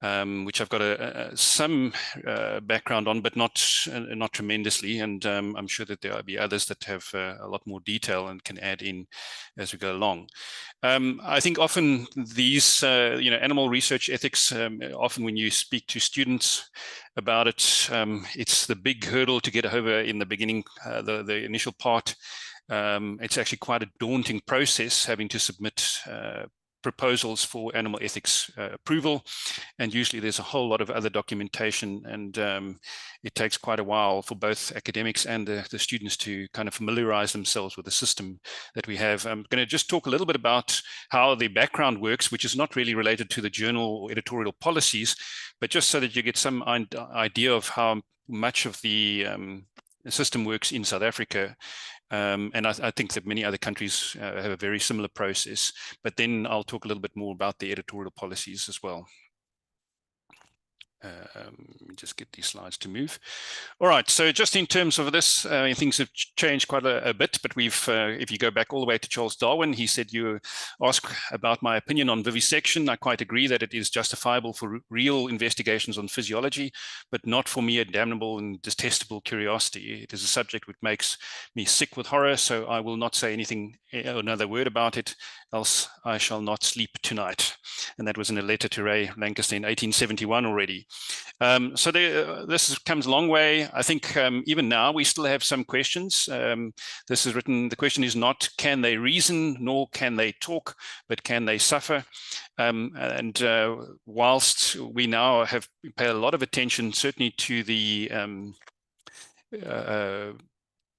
which I've got some background on, but not tremendously. And I'm sure that there will be others that have a lot more detail and can add in as we go along. I think often these, animal research ethics, often when you speak to students about it, it's the big hurdle to get over in the beginning, the initial part. It's actually quite a daunting process having to submit proposals for animal ethics approval, and usually there's a whole lot of other documentation, and it takes quite a while for both academics and the students to kind of familiarize themselves with the system that we have. I'm going to just talk a little bit about how the background works, which is not really related to the journal or editorial policies, but just so that you get some idea of how much of the system works in South Africa. And I think that many other countries have a very similar process, but then I'll talk a little bit more about the editorial policies as well. Let me just get these slides to move. All right, so just in terms of this, things have changed quite a bit, but we've, if you go back all the way to Charles Darwin, he said, you ask about my opinion on vivisection. I quite agree that it is justifiable for real investigations on physiology, but not for me a damnable and detestable curiosity. It is a subject which makes me sick with horror, so I will not say anything, another word about it, else I shall not sleep tonight. And that was in a letter to Ray Lancaster in 1871 already. So this comes a long way. I think even now we still have some questions. This is written, the question is not can they reason, nor can they talk, but can they suffer? And whilst we now have paid a lot of attention certainly to the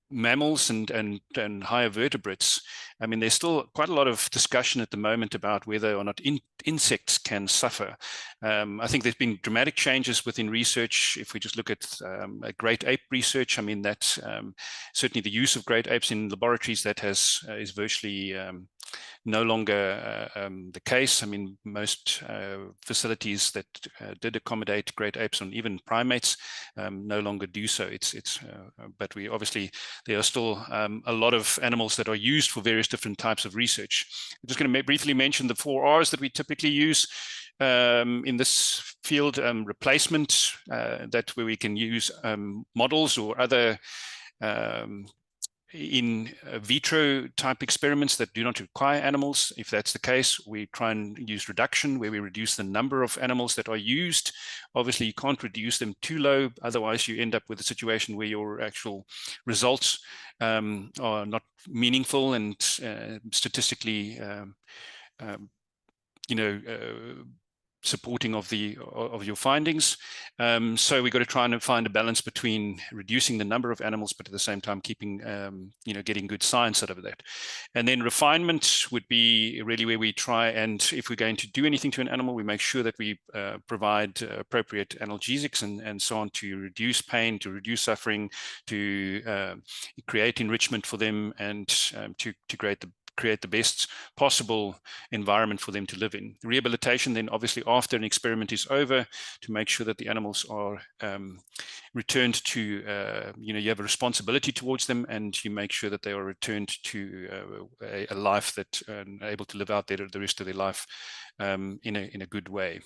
mammals and higher vertebrates, I mean, there's still quite a lot of discussion at the moment about whether or not insects can suffer. I think there's been dramatic changes within research. If we just look at great ape research, I mean, that certainly the use of great apes in laboratories that is virtually no longer the case. I mean, most facilities that did accommodate great apes and even primates no longer do so. But we obviously, there are still a lot of animals that are used for various different types of research. I'm just going to briefly mention the 4 R's that we typically use in this field. Replacement, that where we can use models or other in vitro type experiments that do not require animals. If that's the case, we try and use reduction, where we reduce the number of animals that are used. Obviously, you can't reduce them too low, otherwise you end up with a situation where your actual results are not meaningful and statistically supporting of your findings. So we've got to try and find a balance between reducing the number of animals, but at the same time keeping, getting good science out of that. And then refinement would be really where we try, and if we're going to do anything to an animal, we make sure that we provide appropriate analgesics and so on to reduce pain, to reduce suffering, to create enrichment for them, and to create the best possible environment for them to live in. Rehabilitation then obviously after an experiment is over, to make sure that the animals are returned to, you have a responsibility towards them, and you make sure that they are returned to a life that able to live out the rest of their life in a good way.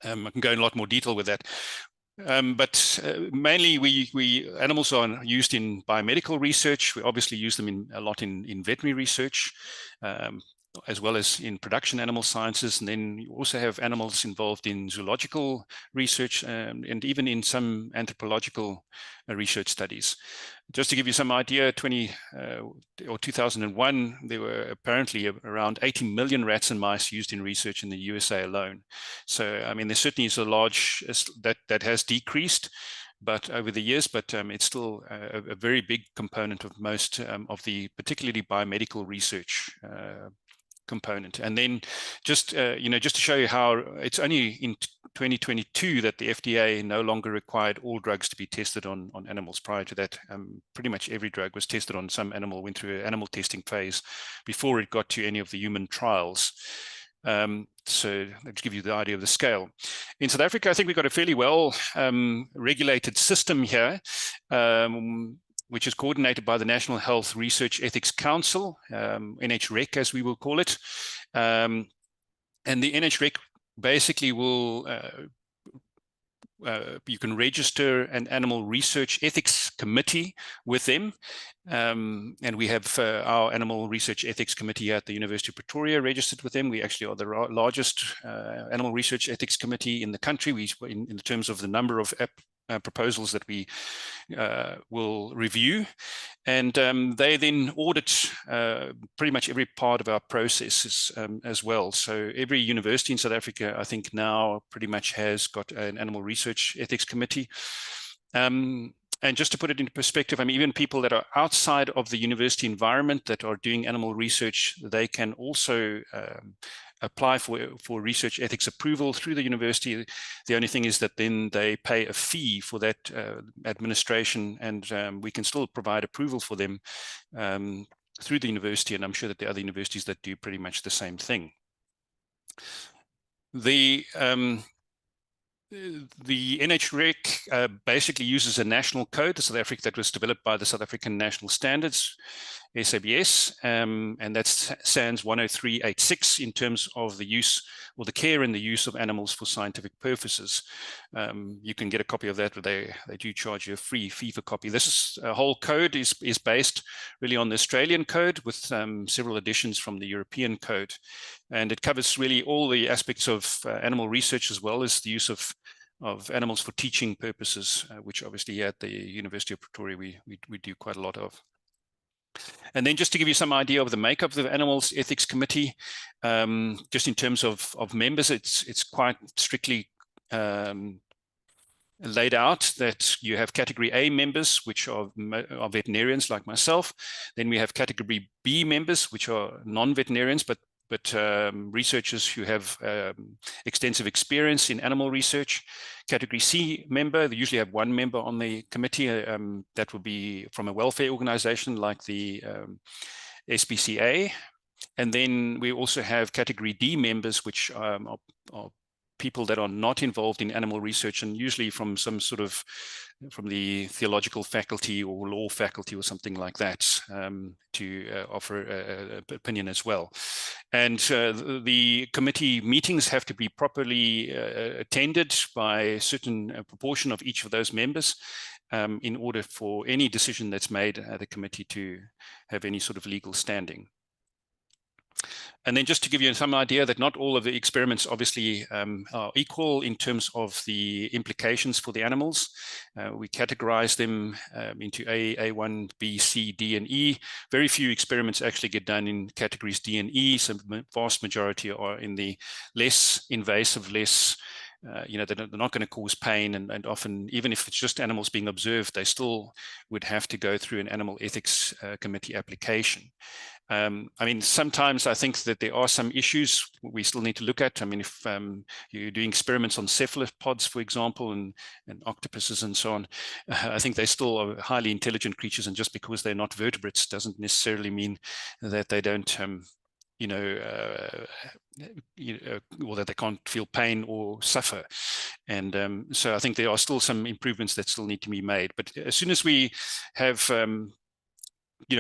I can go in a lot more detail with that. But mainly animals are used in biomedical research. We obviously use them a lot in veterinary research, as well as in production animal sciences. And then you also have animals involved in zoological research and even in some anthropological research studies. Just to give you some idea, 2001, there were apparently around 80 million rats and mice used in research in the USA alone. So, I mean, there certainly is a large, that has decreased. but over the years, but it's still a very big component of most of the particularly biomedical research component. And then just just to show you how it's only in 2022 that the FDA no longer required all drugs to be tested on animals. Prior to that, pretty much every drug was tested on some animal, went through an animal testing phase before it got to any of the human trials. So to give you the idea of the scale. In South Africa, I think we've got a fairly well regulated system here, which is coordinated by the National Health Research Ethics Council, NHREC as we will call it. And the NHREC basically will, you can register an animal research ethics committee with them. And we have our animal research ethics committee at the University of Pretoria registered with them. We actually are the largest animal research ethics committee in the country. In terms of the number of proposals that we will review, and they then audit pretty much every part of our processes as well. So every university in South Africa, I think now pretty much has got an animal research ethics committee. And just to put it into perspective, I mean, even people that are outside of the university environment that are doing animal research, they can also apply for research ethics approval through the university. The only thing is that then they pay a fee for that administration, and we can still provide approval for them through the university, and I'm sure that there are other universities that do pretty much the same thing. The NHREC basically uses a national code, the South Africa, that was developed by the South African National Standards, SABS, and that's SANS 10386 in terms of the use or the care and the use of animals for scientific purposes. You can get a copy of that, but they do charge you a free fee for copy. This whole code is based really on the Australian code with several additions from the European code. And it covers really all the aspects of animal research as well as the use of animals for teaching purposes, which obviously at the University of Pretoria we do quite a lot of. And then just to give you some idea of the makeup of the Animals Ethics Committee, just in terms of members, it's quite strictly laid out that you have category A members, which are veterinarians like myself. Then we have category B members, which are non-veterinarians, but researchers who have extensive experience in animal research. Category C member, they usually have one member on the committee. That would be from a welfare organization like the SPCA. And then we also have category D members, which are people that are not involved in animal research, and usually from some sort of from the theological faculty or law faculty or something like that, to offer an opinion as well. And the committee meetings have to be properly attended by a certain proportion of each of those members in order for any decision that's made at the committee to have any sort of legal standing. And then just to give you some idea that not all of the experiments obviously are equal in terms of the implications for the animals. We categorize them into A, A1, B, C, D, and E. Very few experiments actually get done in categories D and E. So the vast majority are in the less invasive, less they're not going to cause pain, and often, even if it's just animals being observed, they still would have to go through an animal ethics committee application. I mean, sometimes I think that there are some issues we still need to look at. I mean, if you're doing experiments on cephalopods, for example, and octopuses and so on, I think they still are highly intelligent creatures, and just because they're not vertebrates doesn't necessarily mean that they don't or that they can't feel pain or suffer. And so I think there are still some improvements that still need to be made. But as soon as we have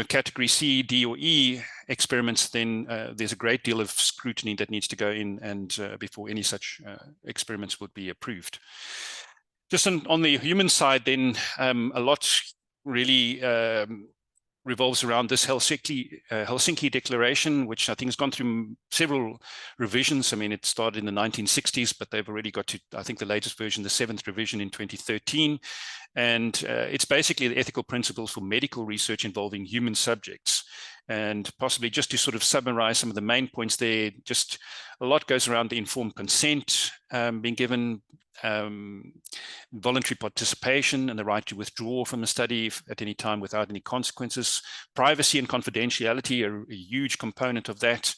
category C, D, or E experiments, then there's a great deal of scrutiny that needs to go in, and before any such experiments would be approved. Just on the human side, then a lot really revolves around this Helsinki Declaration, which I think has gone through several revisions. I mean, it started in the 1960s, but they've already got to, I think, the latest version, the 7th revision in 2013. And it's basically the ethical principles for medical research involving human subjects. And possibly just to sort of summarize some of the main points there, just a lot goes around the informed consent being given, voluntary participation and the right to withdraw from a study at any time without any consequences. Privacy and confidentiality are a huge component of that.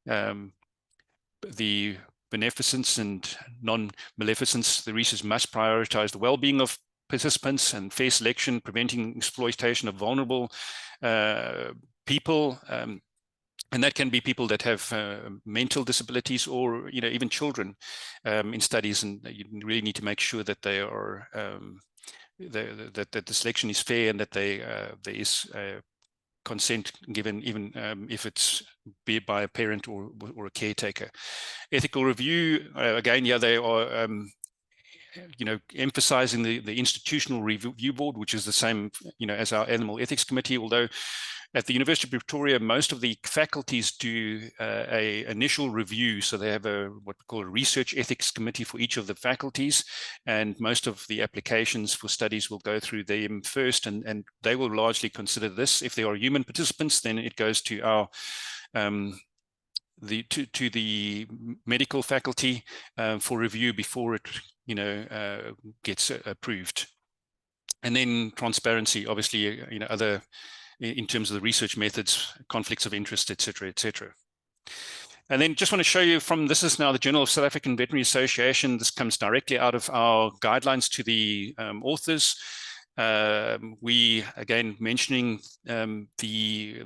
The beneficence and non-maleficence, the research must prioritize the well-being of participants and fair selection, preventing exploitation of vulnerable people. And that can be people that have mental disabilities, or even children in studies, and you really need to make sure that they are that the selection is fair, and that there is consent given, even if it's be by a parent or a caretaker. Ethical review, again, yeah, they are emphasizing the institutional review board, which is the same as our animal ethics committee, although at the University of Pretoria, most of the faculties do a initial review. So they have what we call a research ethics committee for each of the faculties, and most of the applications for studies will go through them first, and they will largely consider this. If there are human participants, then it goes to our to the medical faculty for review before it gets approved. And then transparency, obviously, other in terms of the research methods, conflicts of interest, et cetera, et cetera. And then just want to show you this is now the Journal of South African Veterinary Association. This comes directly out of our guidelines to the authors. We, again, mentioning the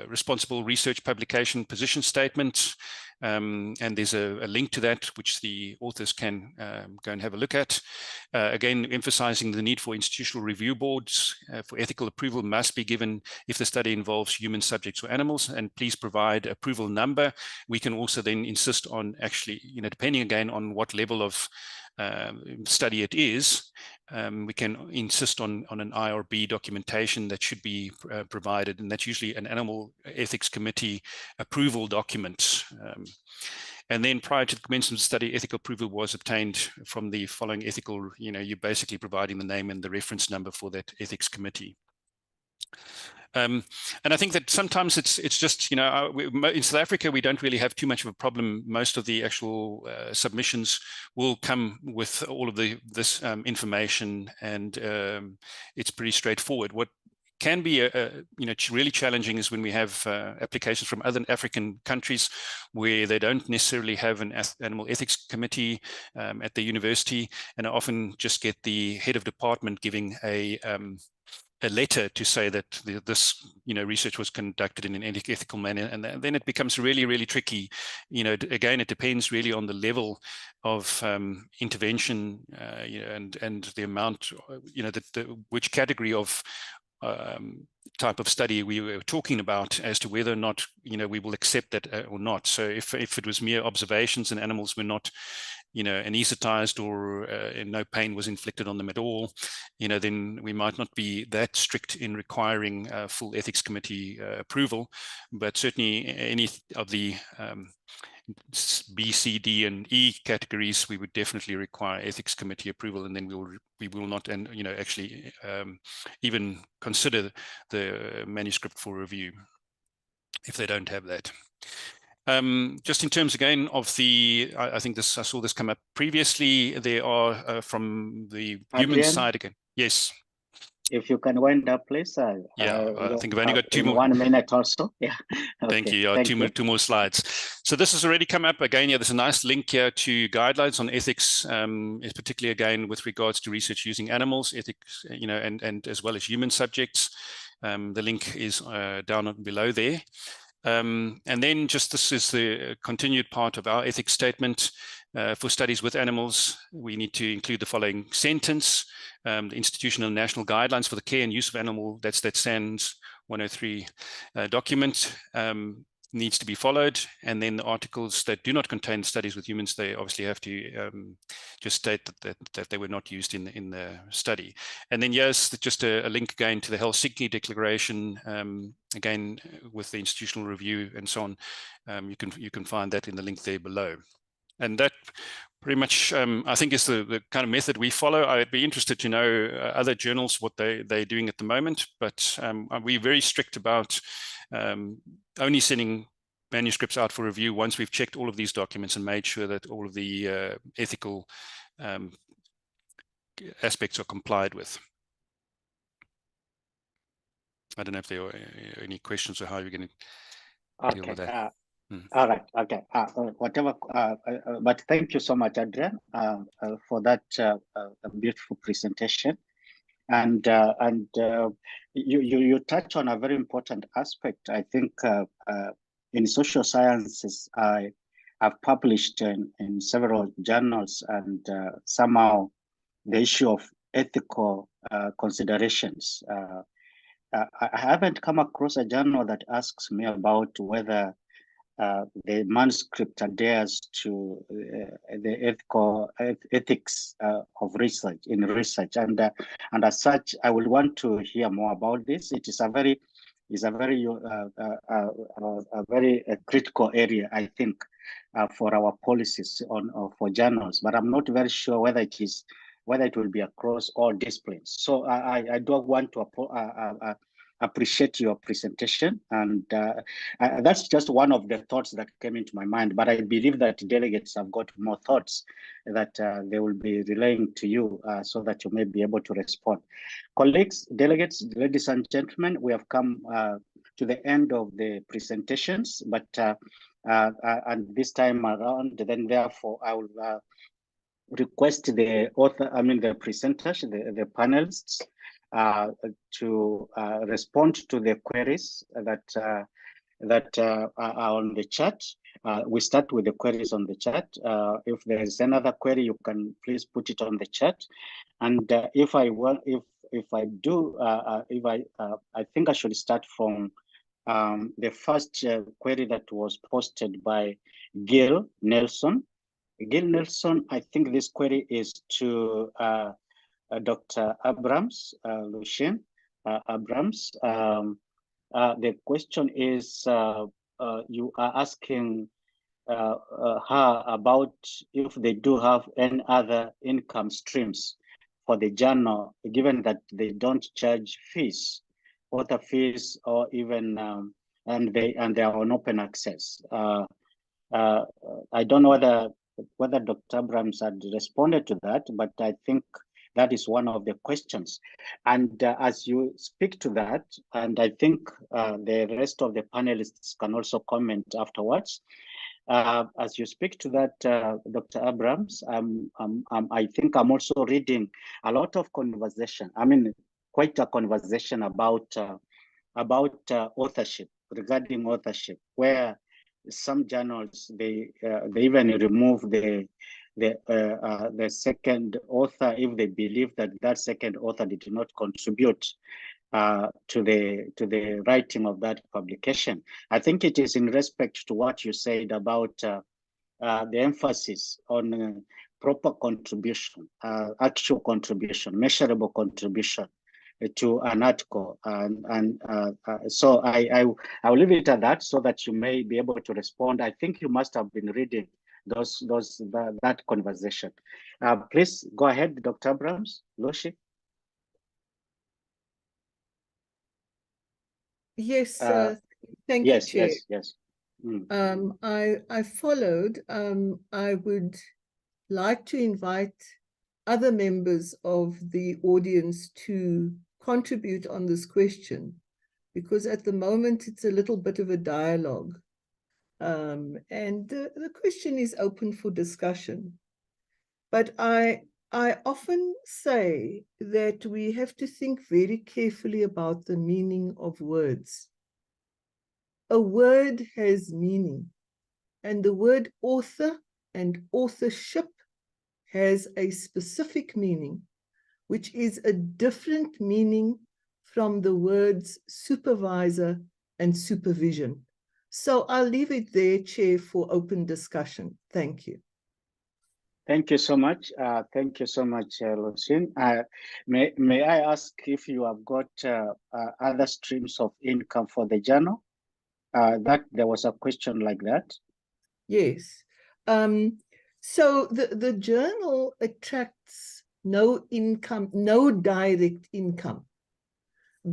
responsible research publication position statement, and there's a link to that which the authors can go and have a look at. Again, emphasizing the need for institutional review boards for ethical approval must be given if the study involves human subjects or animals, and please provide approval number. We can also then insist on actually, depending again on what level of study it is, we can insist on an IRB documentation that should be provided, and that's usually an animal ethics committee approval document. And then prior to the commencement of the study, ethical approval was obtained from the following ethical, you're basically providing the name and the reference number for that ethics committee. And I think that sometimes it's just, in South Africa, we don't really have too much of a problem. Most of the actual submissions will come with all of this information, and it's pretty straightforward. What can be really challenging is when we have applications from other African countries where they don't necessarily have an animal ethics committee at the university, and I often just get the head of department giving a letter to say that this research was conducted in an ethical manner, and then it becomes really, really tricky. Again, it depends really on the level of intervention, and the amount, which category of type of study we were talking about as to whether or not we will accept that or not. So if it was mere observations and animals were not anesthetized, or no pain was inflicted on them at all, then we might not be that strict in requiring full ethics committee approval. But certainly any of the B, C, D, and E categories, we would definitely require ethics committee approval, and then we will not, and actually even consider the manuscript for review if they don't have that. Just in terms again of I think I saw this come up previously. There are from the human side again. Yes. If you can wind up, please. I think I've only got 2 more. 1 minute or so. Yeah. Okay. Thank you. Two more slides. So this has already come up again. Yeah, there's a nice link here to guidelines on ethics, particularly again with regards to research using animals, ethics, and as well as human subjects. The link is down below there. And then this is the continued part of our ethics statement. For studies with animals, we need to include the following sentence: the institutional and national guidelines for the care and use of animal, that's that SANS 103 document, needs to be followed. And then the articles that do not contain studies with humans, they obviously have to just state that they were not used in the study. And then yes, just a link again to the Helsinki Declaration, again with the institutional review and so on. You can find that in the link there below. And that pretty much, I think, is the kind of method we follow. I'd be interested to know other journals, what they're doing at the moment, but we're very strict about only sending manuscripts out for review once we've checked all of these documents and made sure that all of the ethical aspects are complied with. I don't know if there are any questions or how you're going to deal with that. All right. Okay. Whatever. But thank you so much, Adrian, for that beautiful presentation. And you touch on a very important aspect. I think in social sciences, I've published in several journals, and somehow the issue of ethical considerations. I haven't come across a journal that asks me about whether the manuscript adheres to the ethics of research, and as such, I will want to hear more about this. It is a very critical area, I think, for our policies for journals. But I'm not very sure whether it will be across all disciplines. So I do want to appreciate your presentation, and that's just one of the thoughts that came into my mind, but I believe that delegates have got more thoughts that they will be relaying to you so that you may be able to respond. Colleagues, delegates, ladies and gentlemen, we have come to the end of the presentations, but and this time around, then therefore I will request the presenters, the panelists, to respond to the queries that are on the chat. We start with the queries on the chat. If there is another query, you can please put it on the chat. And if I think I should start from the first query that was posted by Gil Nelson. Gil Nelson, I think this query is to Dr. Abrams, Lucien Abrams. The question is, you are asking her about if they do have any other income streams for the journal, given that they don't charge fees, author fees, or even and they are on open access. I don't know whether Dr. Abrams had responded to that, but I think that is one of the questions. And as you speak to that, and I think the rest of the panelists can also comment afterwards. As you speak to that, Dr. Abrams, I think I'm also reading a lot of conversation. I mean, quite a conversation about authorship, regarding authorship, where some journals they even remove the second author if they believe that second author did not contribute to the writing of that publication. I think it is in respect to what you said about the emphasis on proper contribution, actual contribution, measurable contribution to an article, so I will leave it at that so that you may be able to respond. I think you must have been reading that conversation. Please go ahead, Dr. Abrams. Loshi. Yes, thank you, Chair. Yes. I followed. I would like to invite other members of the audience to contribute on this question, because at the moment it's a little bit of a dialogue. And the question is open for discussion. But I often say that we have to think very carefully about the meaning of words. A word has meaning, and the word author and authorship has a specific meaning, which is a different meaning from the words supervisor and supervision. So I'll leave it there, Chair, for open discussion. Thank you. Thank you so much. Thank you so much, Lucien. May I ask if you have got other streams of income for the journal? That there was a question like that. Yes. So the journal attracts no income, no direct income,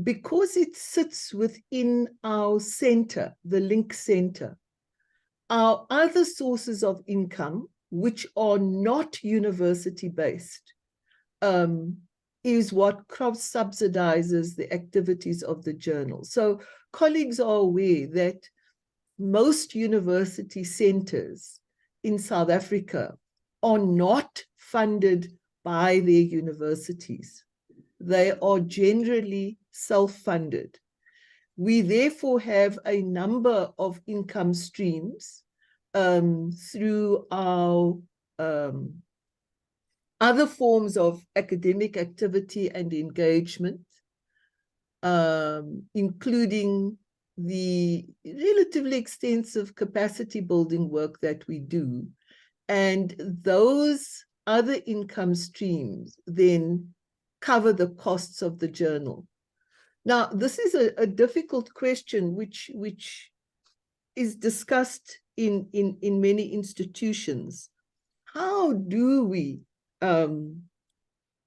because it sits within our center, the link center. Our other sources of income, which are not university-based, is what cross-subsidizes the activities of the journal. So colleagues are aware that most university centers in South Africa are not funded by their universities. They are generally self-funded. We therefore have a number of income streams through our other forms of academic activity and engagement, including the relatively extensive capacity building work that we do. And those other income streams then cover the costs of the journal. Now, this is a difficult question which is discussed in many institutions. How do we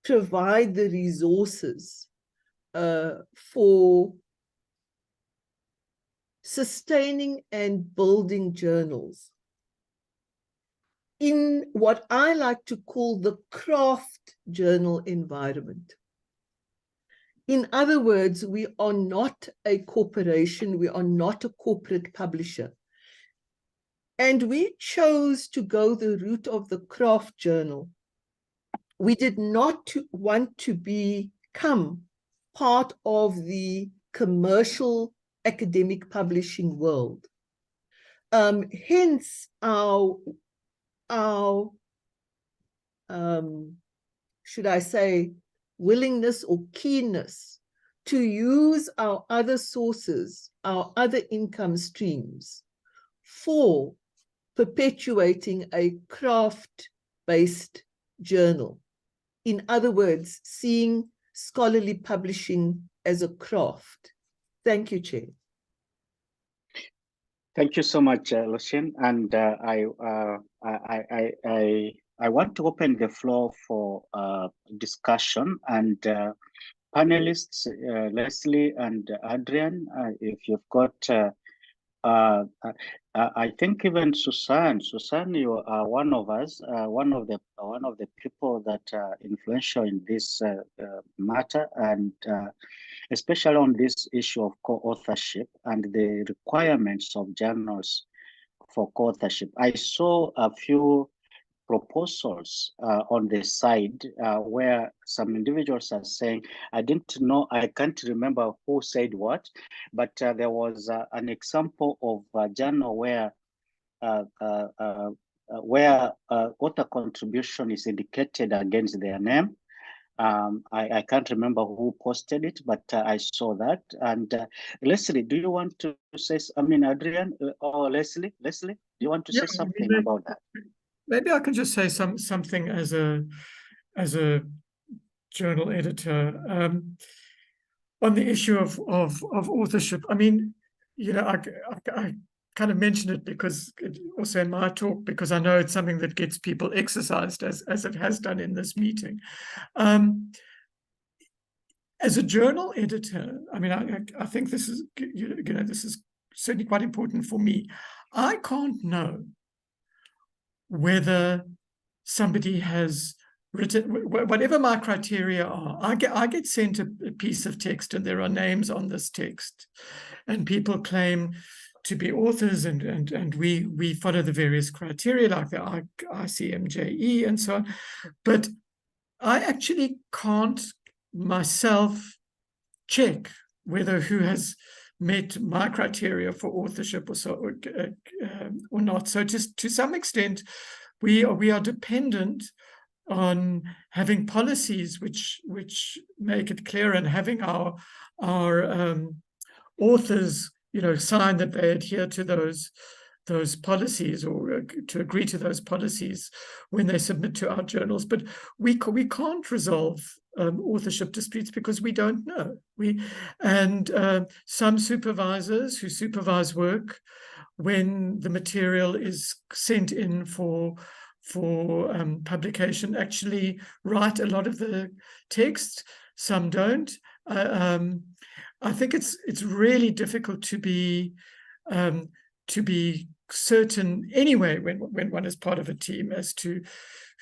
provide the resources for sustaining and building journals in what I like to call the craft journal environment? In other words, we are not a corporation, we are not a corporate publisher. And we chose to go the route of the craft journal. We did not want to become part of the commercial academic publishing world. Hence our should I say, willingness or keenness to use our other sources, our other income streams for perpetuating a craft-based journal. In other words, seeing scholarly publishing as a craft. Thank you, Chair. Thank you so much, Lucien. And I want to open the floor for discussion, and panelists, Leslie and Adrian, if you've got, I think even Susan, you are one of us, one of the people that are influential in this matter, and especially on this issue of co-authorship and the requirements of journals for co-authorship. I saw a few proposals on the side where some individuals are saying, I didn't know, I can't remember who said what, but there was an example of a journal where author contribution is indicated against their name. I can't remember who posted it, but I saw that. And Leslie, do you want to say, Adrian or Leslie, do you want to say something about that? Maybe I can just say something as a journal editor on the issue of authorship. I mean, you know, I kind of mentioned it because also in my talk, because I know it's something that gets people exercised as it has done in this meeting. As a journal editor, I mean, I think this is, this is certainly quite important for me. I can't know whether somebody has written, whatever my criteria are, I get sent a piece of text and there are names on this text and people claim to be authors and we follow the various criteria like the ICMJE and so on. But I actually can't myself check whether who has met my criteria for authorship or not. So just to some extent, we are dependent on having policies which make it clear and having our authors, sign that they adhere to those policies or to agree to those policies when they submit to our journals. But we can't resolve authorship disputes because we don't know. Some supervisors who supervise work, when the material is sent in for publication actually write a lot of the text. Some don't. I think it's really difficult to be certain anyway when one is part of a team as to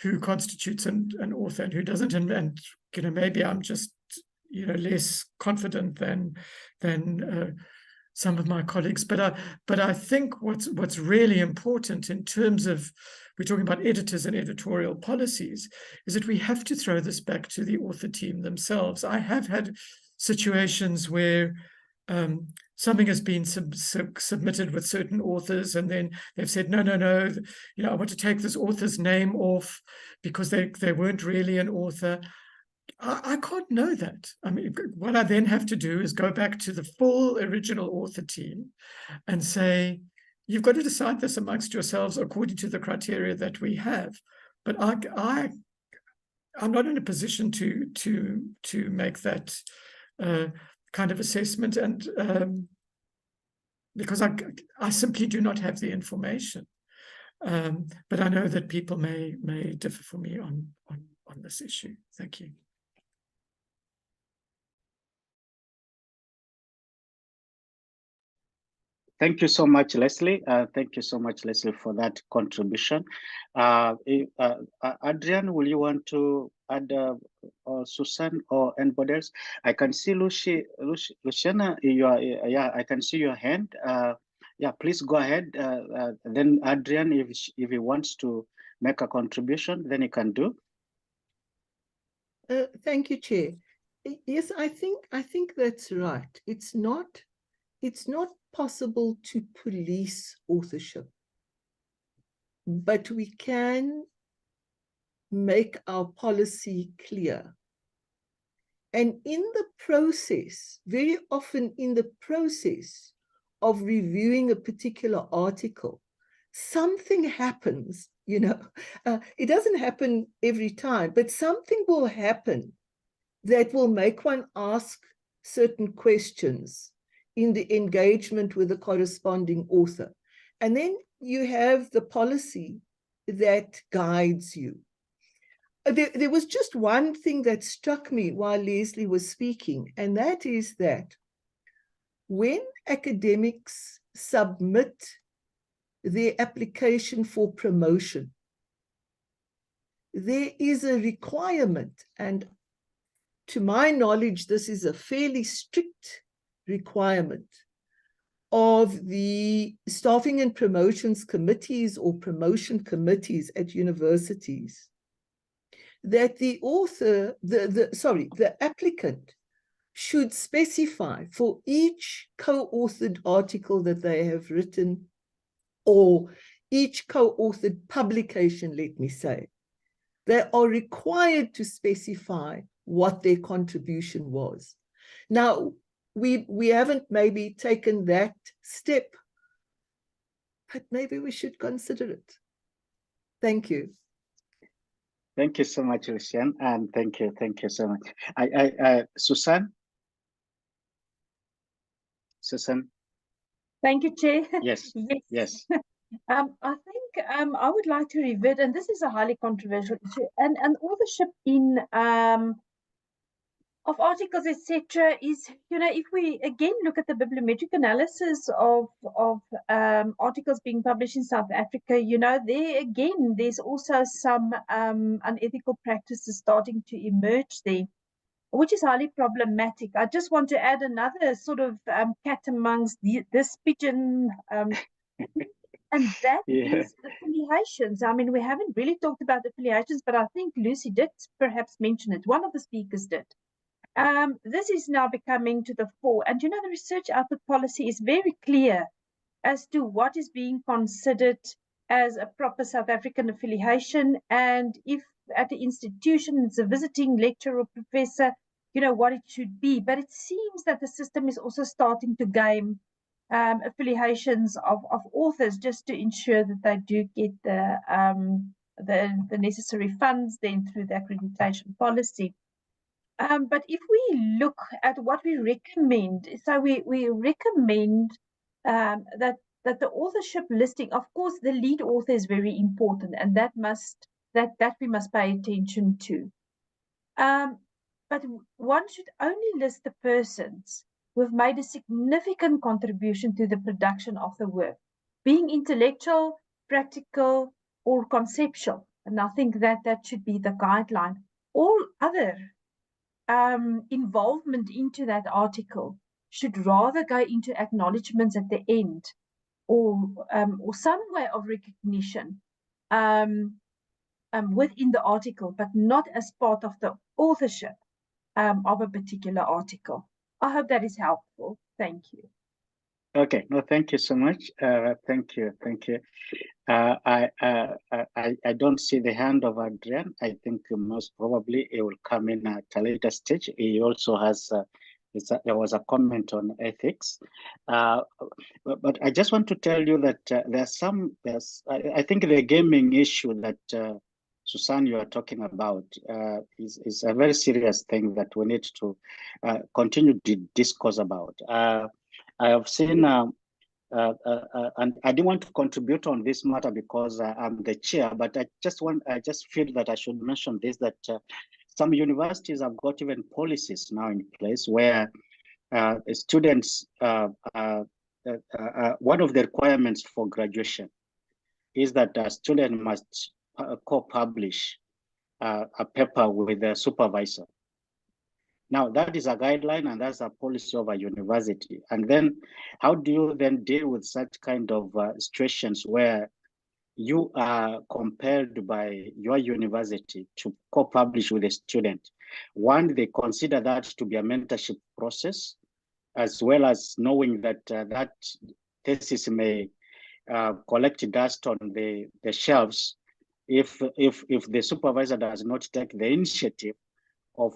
who constitutes an author and who doesn't. And maybe I'm just less confident than some of my colleagues, but I think what's really important in terms of, we're talking about editors and editorial policies, is that we have to throw this back to the author team themselves. I have had situations where something has been submitted with certain authors, and then they've said, no, I want to take this author's name off because they weren't really an author. I can't know that. I mean, what I then have to do is go back to the full original author team and say, you've got to decide this amongst yourselves according to the criteria that we have. But I'm not in a position to make that kind of assessment, and because I simply do not have the information. But I know that people may differ from me on this issue. Thank you. Thank you so much, Leslie. Thank you so much, Leslie, for that contribution. Adrian, will you want to add, or Susan or anybody else? I can see Luciana, I can see your hand. Yeah, please go ahead. Then Adrian, if he wants to make a contribution, then he can do. Thank you, Chair. Yes, I think that's right. It's not possible to police authorship, but we can make our policy clear. And in the process, very often in the process of reviewing a particular article, something happens, it doesn't happen every time, but something will happen that will make one ask certain questions in the engagement with the corresponding author. And then you have the policy that guides you. There was just one thing that struck me while Leslie was speaking, and that is that when academics submit their application for promotion, there is a requirement, and to my knowledge, this is a fairly strict requirement of the staffing and promotions committees or promotion committees at universities, that the author, the applicant should specify for each co-authored article that they have written, or each co-authored publication, let me say, they are required to specify what their contribution was. Now, we haven't maybe taken that step, but maybe we should consider it. Thank you. Thank you so much, Lucian, and thank you so much. Susan? Susan? Thank you, Chair. Yes. Yes. I think I would like to revisit, and this is a highly controversial issue, and authorship in of articles, etc., is, if we again look at the bibliometric analysis of articles being published in South Africa, there again, there's also some unethical practices starting to emerge there, which is highly problematic. I just want to add another sort of cat amongst this pigeon, and that is affiliations. I mean, we haven't really talked about affiliations, but I think Lucy did perhaps mention it. One of the speakers did. This is now becoming to the fore. And the research output policy is very clear as to what is being considered as a proper South African affiliation. And if at the institution it's a visiting lecturer or professor, what it should be. But it seems that the system is also starting to game affiliations of authors just to ensure that they do get the necessary funds then through the accreditation policy. But if we look at what we recommend, so we recommend that that the authorship listing, of course, the lead author is very important, and that we must pay attention to. But one should only list the persons who have made a significant contribution to the production of the work, being intellectual, practical, or conceptual. And I think that should be the guideline. All other involvement into that article should rather go into acknowledgements at the end, or some way of recognition within the article, but not as part of the authorship of a particular article. I hope that is helpful. Thank you. Okay, no, thank you so much. Thank you. I don't see the hand of Adrian. I think most probably it will come in at a later stage. He also has there was a comment on ethics, but I just want to tell you that I think the gaming issue that Susan, you are talking about is a very serious thing that we need to continue to discuss about. I have seen, and I didn't want to contribute on this matter because I'm the chair, but I just feel that I should mention this, that some universities have got even policies now in place where students, one of the requirements for graduation is that a student must co-publish a paper with a supervisor. Now, that is a guideline and that's a policy of a university. And then how do you then deal with such kind of situations where you are compelled by your university to co-publish with a student? One, they consider that to be a mentorship process, as well as knowing that that thesis may collect dust on the shelves if the supervisor does not take the initiative of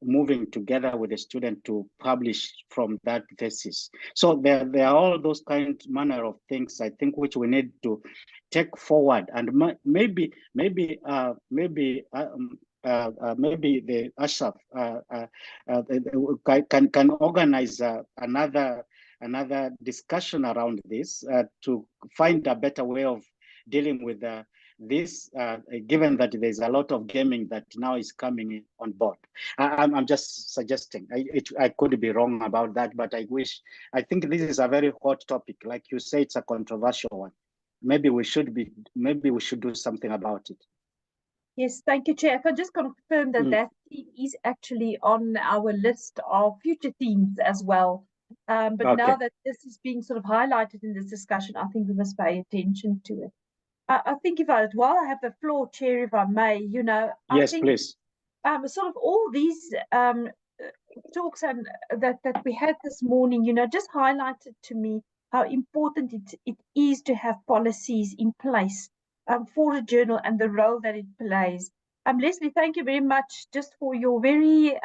moving together with the student to publish from that thesis. So there are all those manner of things, I think, which we need to take forward, and maybe the ASSAf can organize another discussion around this to find a better way of dealing with this, given that there's a lot of gaming that now is coming on board. I'm just suggesting. I could be wrong about that, but I think this is a very hot topic. Like you say, it's a controversial one. Maybe we should do something about it. Yes, thank you, Chair. I can just confirm that that theme is actually on our list of future themes as well. But okay, now that this is being sort of highlighted in this discussion, I think we must pay attention to it. I think while I have the floor, Chair, if I may, yes, please. Sort of all these talks and that we had this morning, just highlighted to me how important it is to have policies in place for a journal and the role that it plays. Leslie, thank you very much just for your very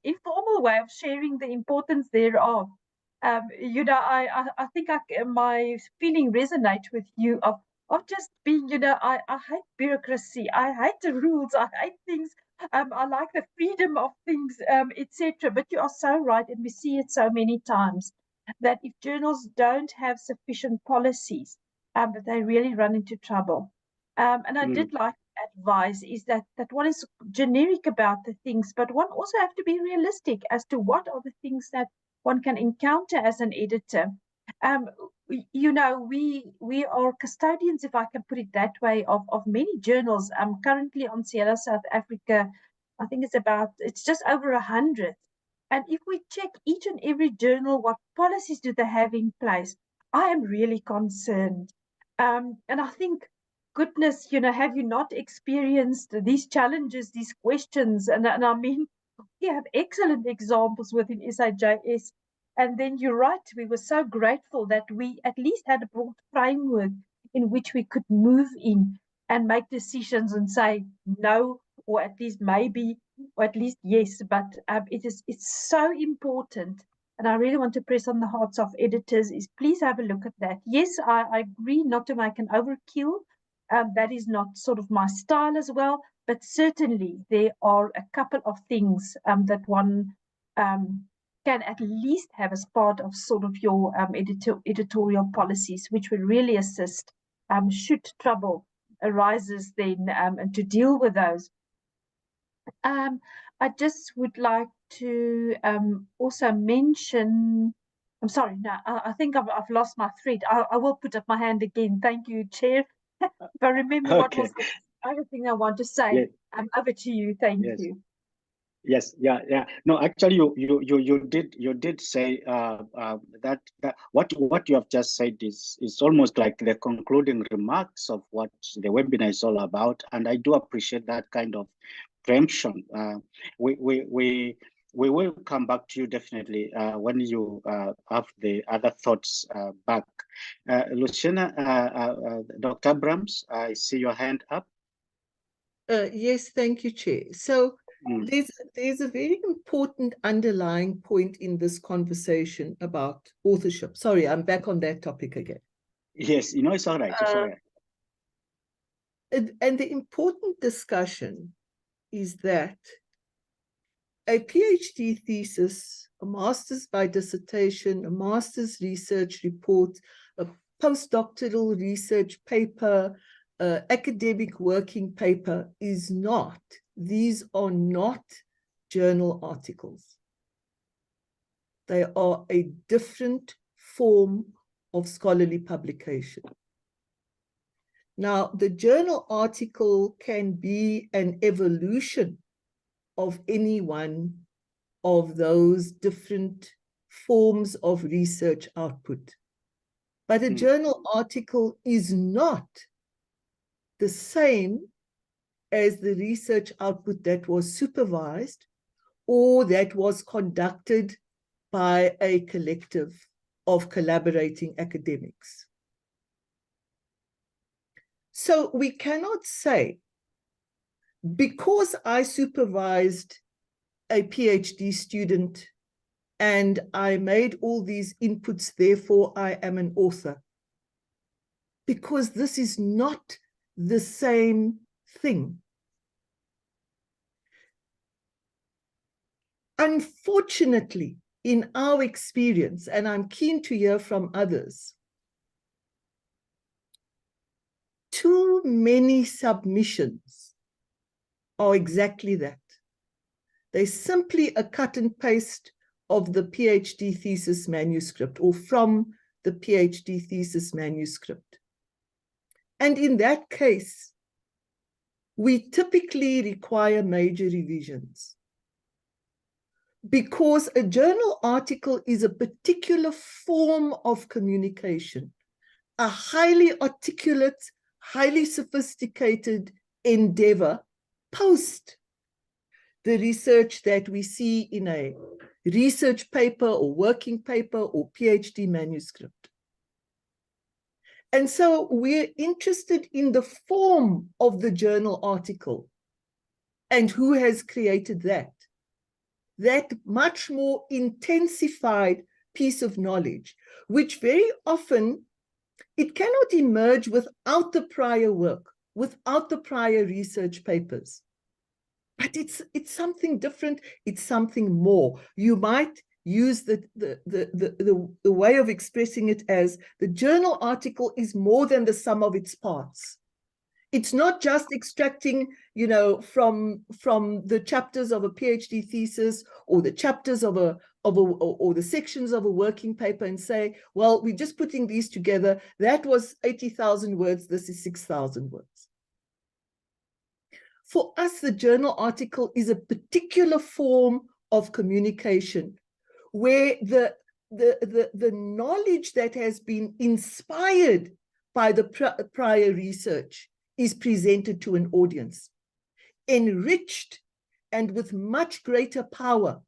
informal way of sharing the importance thereof. I think my feeling resonates with you of just being, I hate bureaucracy, I hate the rules, I hate things, I like the freedom of things, etc. But you are so right, and we see it so many times, that if journals don't have sufficient policies, they really run into trouble. And I did like advice is that one is generic about the things, but one also have to be realistic as to what are the things that one can encounter as an editor. We are custodians, if I can put it that way, of many journals. I'm currently on Sierra South Africa. I think it's just over 100. And if we check each and every journal, what policies do they have in place? I am really concerned. And I think, goodness, have you not experienced these challenges, these questions? And I mean, we have excellent examples within SAJS. And then you're right, we were so grateful that we at least had a broad framework in which we could move in and make decisions and say no, or at least maybe, or at least yes. But it's so important. And I really want to press on the hearts of editors is please have a look at that. Yes, I agree not to make an overkill. That is not sort of my style as well. But certainly there are a couple of things that one can at least have as part of sort of your editorial policies, which would really assist should trouble arises then, and to deal with those. I just would like to also mention, I'm sorry, no, I think I've lost my thread. I will put up my hand again. Thank you, Chair. If I remember what was the other thing I want to say, Yeah. over to you. Thank Yes. you. Yes, yeah. No, actually, you did say that what you have just said is almost like the concluding remarks of what the webinar is all about, and I do appreciate that kind of preemption. We will come back to you definitely when you have the other thoughts back. Luciana, Dr. Abrams, I see your hand up. Yes, thank you, Chair. So there's a very important underlying point in this conversation about authorship. Sorry, I'm back on that topic again. Yes, it's all right. It's all right. And the important discussion is that a PhD thesis, a master's by dissertation, a master's research report, a postdoctoral research paper, academic working paper these are not journal articles. They are a different form of scholarly publication. Now, the journal article can be an evolution of any one of those different forms of research output. But a journal article is not the same as the research output that was supervised or that was conducted by a collective of collaborating academics. So we cannot say, because I supervised a PhD student and I made all these inputs, therefore I am an author. Because this is not the same thing. Unfortunately, in our experience, and I'm keen to hear from others, too many submissions are exactly that. They're simply a cut and paste of the PhD thesis manuscript or from the PhD thesis manuscript. And in that case, we typically require major revisions because a journal article is a particular form of communication, a highly articulate, highly sophisticated endeavor post the research that we see in a research paper or working paper or PhD manuscript. And so we're interested in the form of the journal article and who has created that much more intensified piece of knowledge, which very often it cannot emerge without the prior work, without the prior research papers. But it's something different, it's something more. You might use the way of expressing it as the journal article is more than the sum of its parts. It's not just extracting, from the chapters of a PhD thesis or the chapters or the sections of a working paper and say, well, we're just putting these together. That was 80,000 words. This is 6,000 words. For us, the journal article is a particular form of communication where the knowledge that has been inspired by the prior research is presented to an audience, enriched and with much greater power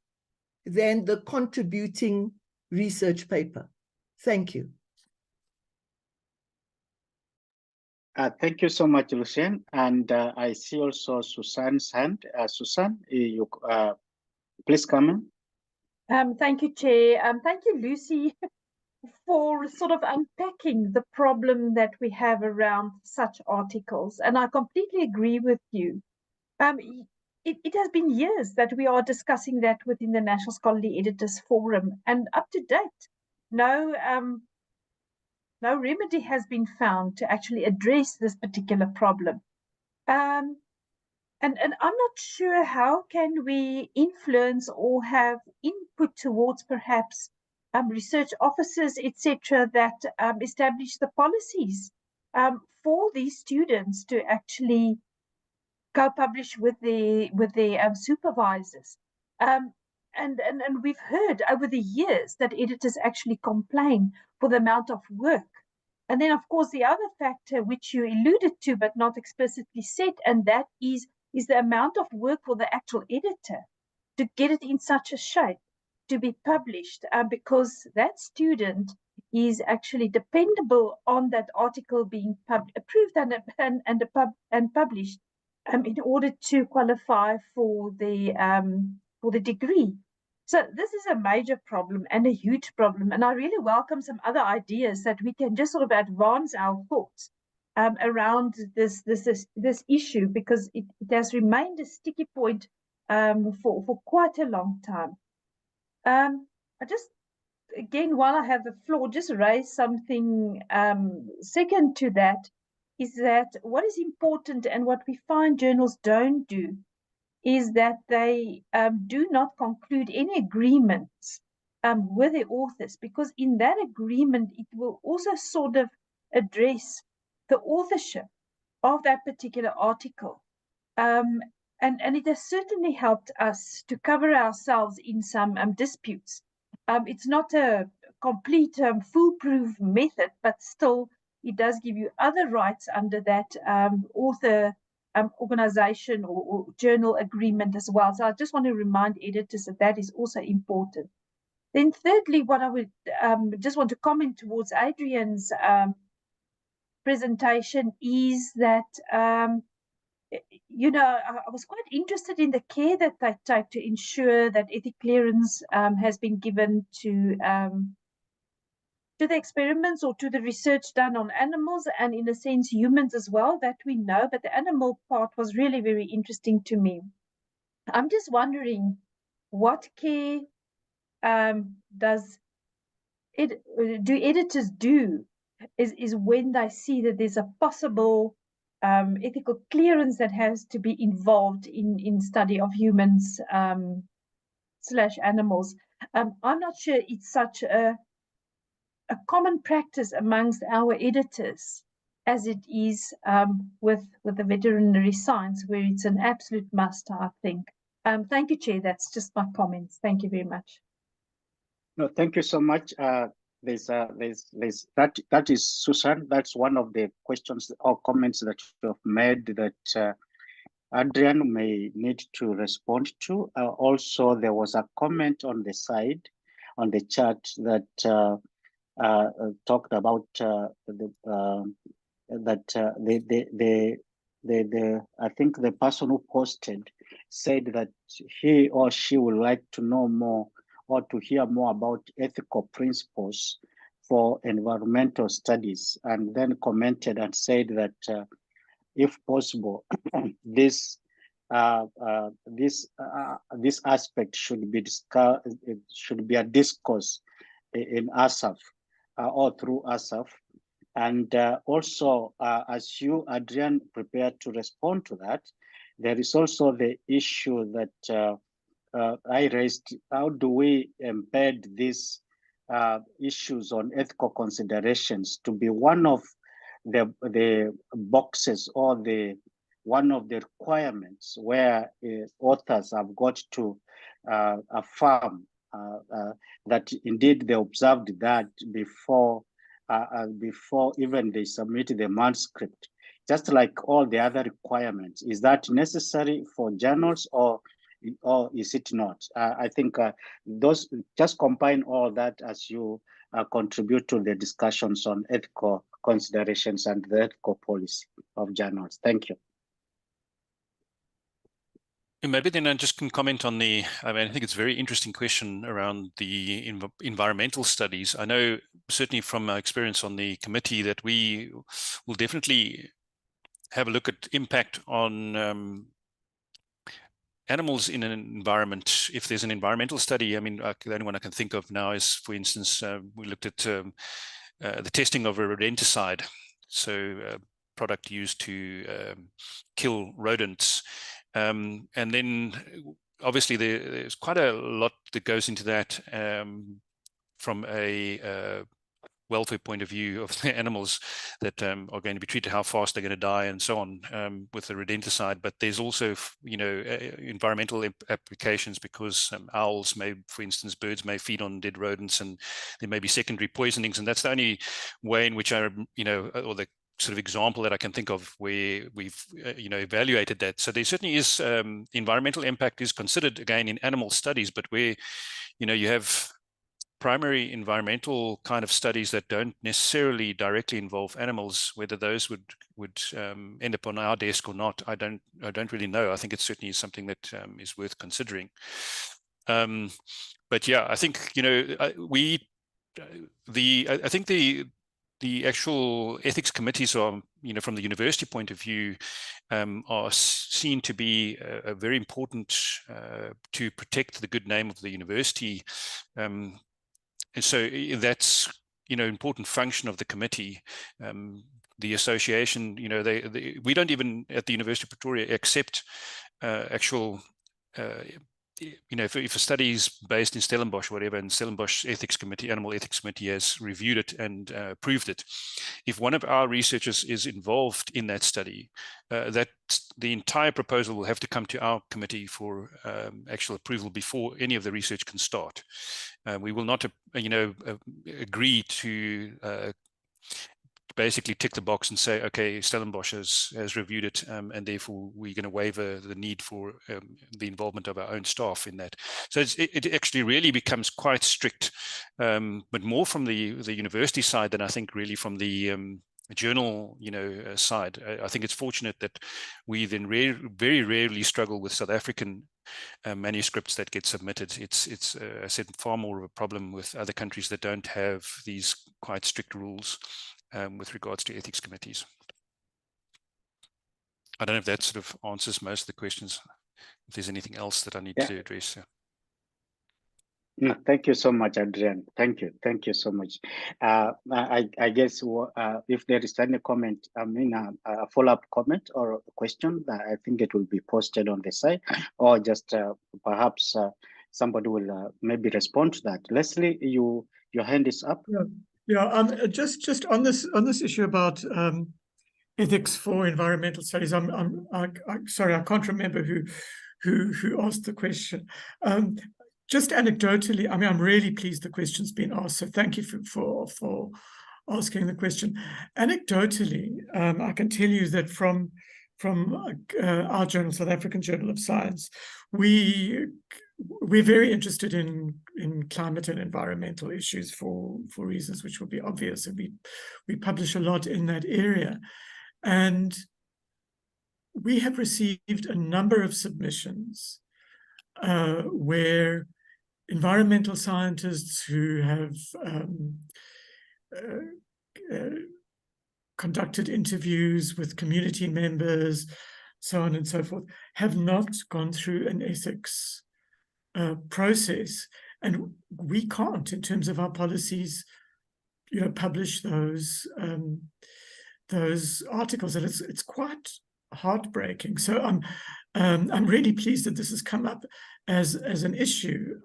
than the contributing research paper. Thank you. Thank you so much, Lucien. And I see also Susan's hand. Susan, you please come in. Thank you, Chair. Thank you, Lucy, for sort of unpacking the problem that we have around such articles. And I completely agree with you. it has been years that we are discussing that within the National Scholarly Editors Forum, and up to date, no remedy has been found to actually address this particular problem. And I'm not sure how can we influence or have input towards perhaps research officers, etc., that establish the policies for these students to actually co-publish with the supervisors. And we've heard over the years that editors actually complain for the amount of work. And then, of course, the other factor which you alluded to but not explicitly said, and that is the amount of work for the actual editor to get it in such a shape to be published, because that student is actually dependable on that article being approved and published in order to qualify for the degree. So this is a major problem and a huge problem, and I really welcome some other ideas that we can just sort of advance our thoughts around this issue, because it has remained a sticky point for quite a long time. I just, again, while I have the floor, just raise something second to that, is that what is important and what we find journals don't do is that they do not conclude any agreements with the authors, because in that agreement, it will also sort of address the authorship of that particular article. And it has certainly helped us to cover ourselves in some disputes. It's not a complete foolproof method, but still it does give you other rights under that author organization or journal agreement as well. So I just want to remind editors that that is also important. Then thirdly, what I would just want to comment towards Adrian's presentation is that, you know, I was quite interested in the care that they take to ensure that ethics clearance has been given to the experiments or to the research done on animals, and in a sense humans as well, that we know, but the animal part was really very interesting to me. I'm just wondering what care do editors do is when they see that there's a possible ethical clearance that has to be involved in study of humans / animals. I'm not sure it's such a common practice amongst our editors as it is with the veterinary science, where it's an absolute must, I think. Thank you, Chair. That's just my comments. Thank you very much. No, thank you so much. That is Susan. That's one of the questions or comments that you have made that Adrian may need to respond to. Also, there was a comment on the side, on the chat, that talked about I think the person who posted said that he or she would like to know more or to hear more about ethical principles for environmental studies, and then commented and said that if possible, this aspect should be discussed. It should be a discourse in ASSAf or through ASSAf. And also, as you, Adrian, prepared to respond to that, there is also the issue that I raised. How do we embed these issues on ethical considerations to be one of the boxes or one of the requirements where authors have got to affirm that indeed they observed that before even they submit the manuscript, just like all the other requirements? Is that necessary for journals, or is it not? I think those, just combine all that as you contribute to the discussions on ethical considerations and the ethical policy of journals. Thank you. Maybe then I just can comment on I think it's a very interesting question around the environmental studies. I know certainly from my experience on the committee that we will definitely have a look at impact on animals in an environment, if there's an environmental study, I mean, the only one I can think of now is, for instance, we looked at the testing of a rodenticide, so product used to kill rodents. And then obviously there's quite a lot that goes into that from a welfare point of view of the animals that are going to be treated, how fast they're going to die, and so on, with the rodenticide. But there's also, you know, environmental applications, because owls may, for instance, birds may feed on dead rodents, and there may be secondary poisonings, and that's the only way in which I, you know, or the sort of example that I can think of where we've, you know, evaluated that. So there certainly is environmental impact is considered again in animal studies, but where, you know, you have primary environmental kind of studies that don't necessarily directly involve animals, whether those would end up on our desk or not, I don't really know. I think it certainly is something that is worth considering. But yeah, I think, you know, I think the actual ethics committees are, you know, from the university point of view, are seen to be a very important to protect the good name of the university. And so that's, you know, important function of the committee. The association, you know, we don't even at the University of Pretoria accept actual, you know, if a study is based in Stellenbosch or whatever, and Stellenbosch Ethics Committee, Animal Ethics Committee has reviewed it and approved it. If one of our researchers is involved in that study, that the entire proposal will have to come to our committee for actual approval before any of the research can start. We will not, you know, agree to basically tick the box and say, okay, Stellenbosch has reviewed it, and therefore we're going to waiver the need for the involvement of our own staff in that. So it actually really becomes quite strict, but more from the university side than I think really from the journal, you know, side. I think it's fortunate that we then very rarely struggle with South African manuscripts that get submitted. It's I said, far more of a problem with other countries that don't have these quite strict rules with regards to ethics committees. I don't know if that sort of answers most of the questions. If there's anything else that I need to address. No, thank you so much, Adrian. Thank you so much. I guess if there is any comment, I mean a follow-up comment or a question, I think it will be posted on the site, or just perhaps somebody will maybe respond to that. Leslie, your hand is up. Yeah. Just on this issue about ethics for environmental studies. I'm sorry, I can't remember who asked the question. Just anecdotally, I mean, I'm really pleased the question's been asked. So thank you for asking the question. Anecdotally, I can tell you that from our journal, South African Journal of Science, we're very interested in climate and environmental issues for reasons which will be obvious, and we publish a lot in that area. And we have received a number of submissions where environmental scientists who have conducted interviews with community members, so on and so forth, have not gone through an ethics process, and we can't, in terms of our policies, you know, publish those articles, and it's quite heartbreaking. So I'm really pleased that this has come up as an issue,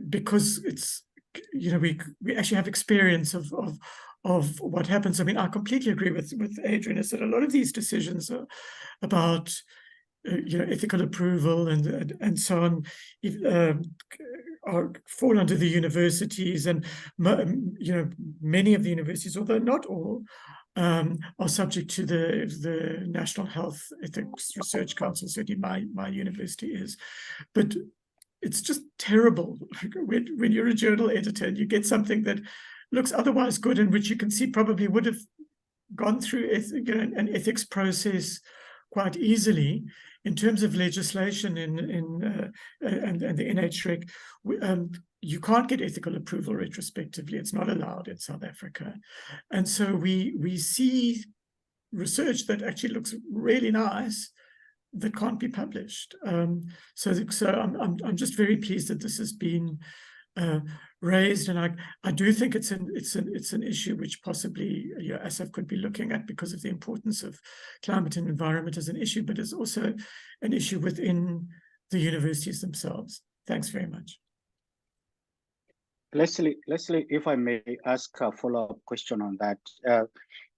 because it's, you know, we actually have experience of what happens. I mean, I completely agree with Adrian, is that a lot of these decisions are about you know, ethical approval and so on, fall under the universities, and you know, many of the universities, although not all, are subject to the National Health Ethics Research Council. Certainly my university is, but it's just terrible when you're a journal editor and you get something that looks otherwise good, and which you can see probably would have gone through an ethics process quite easily. In terms of legislation and the NHREC, you can't get ethical approval retrospectively. It's not allowed in South Africa. And so we see research that actually looks really nice, that can't be published. So I'm just very pleased that this has been raised, and I do think it's an issue which possibly ASSAf could be looking at because of the importance of climate and environment as an issue, but it's also an issue within the universities themselves. Thanks very much. Leslie, if I may ask a follow-up question on that,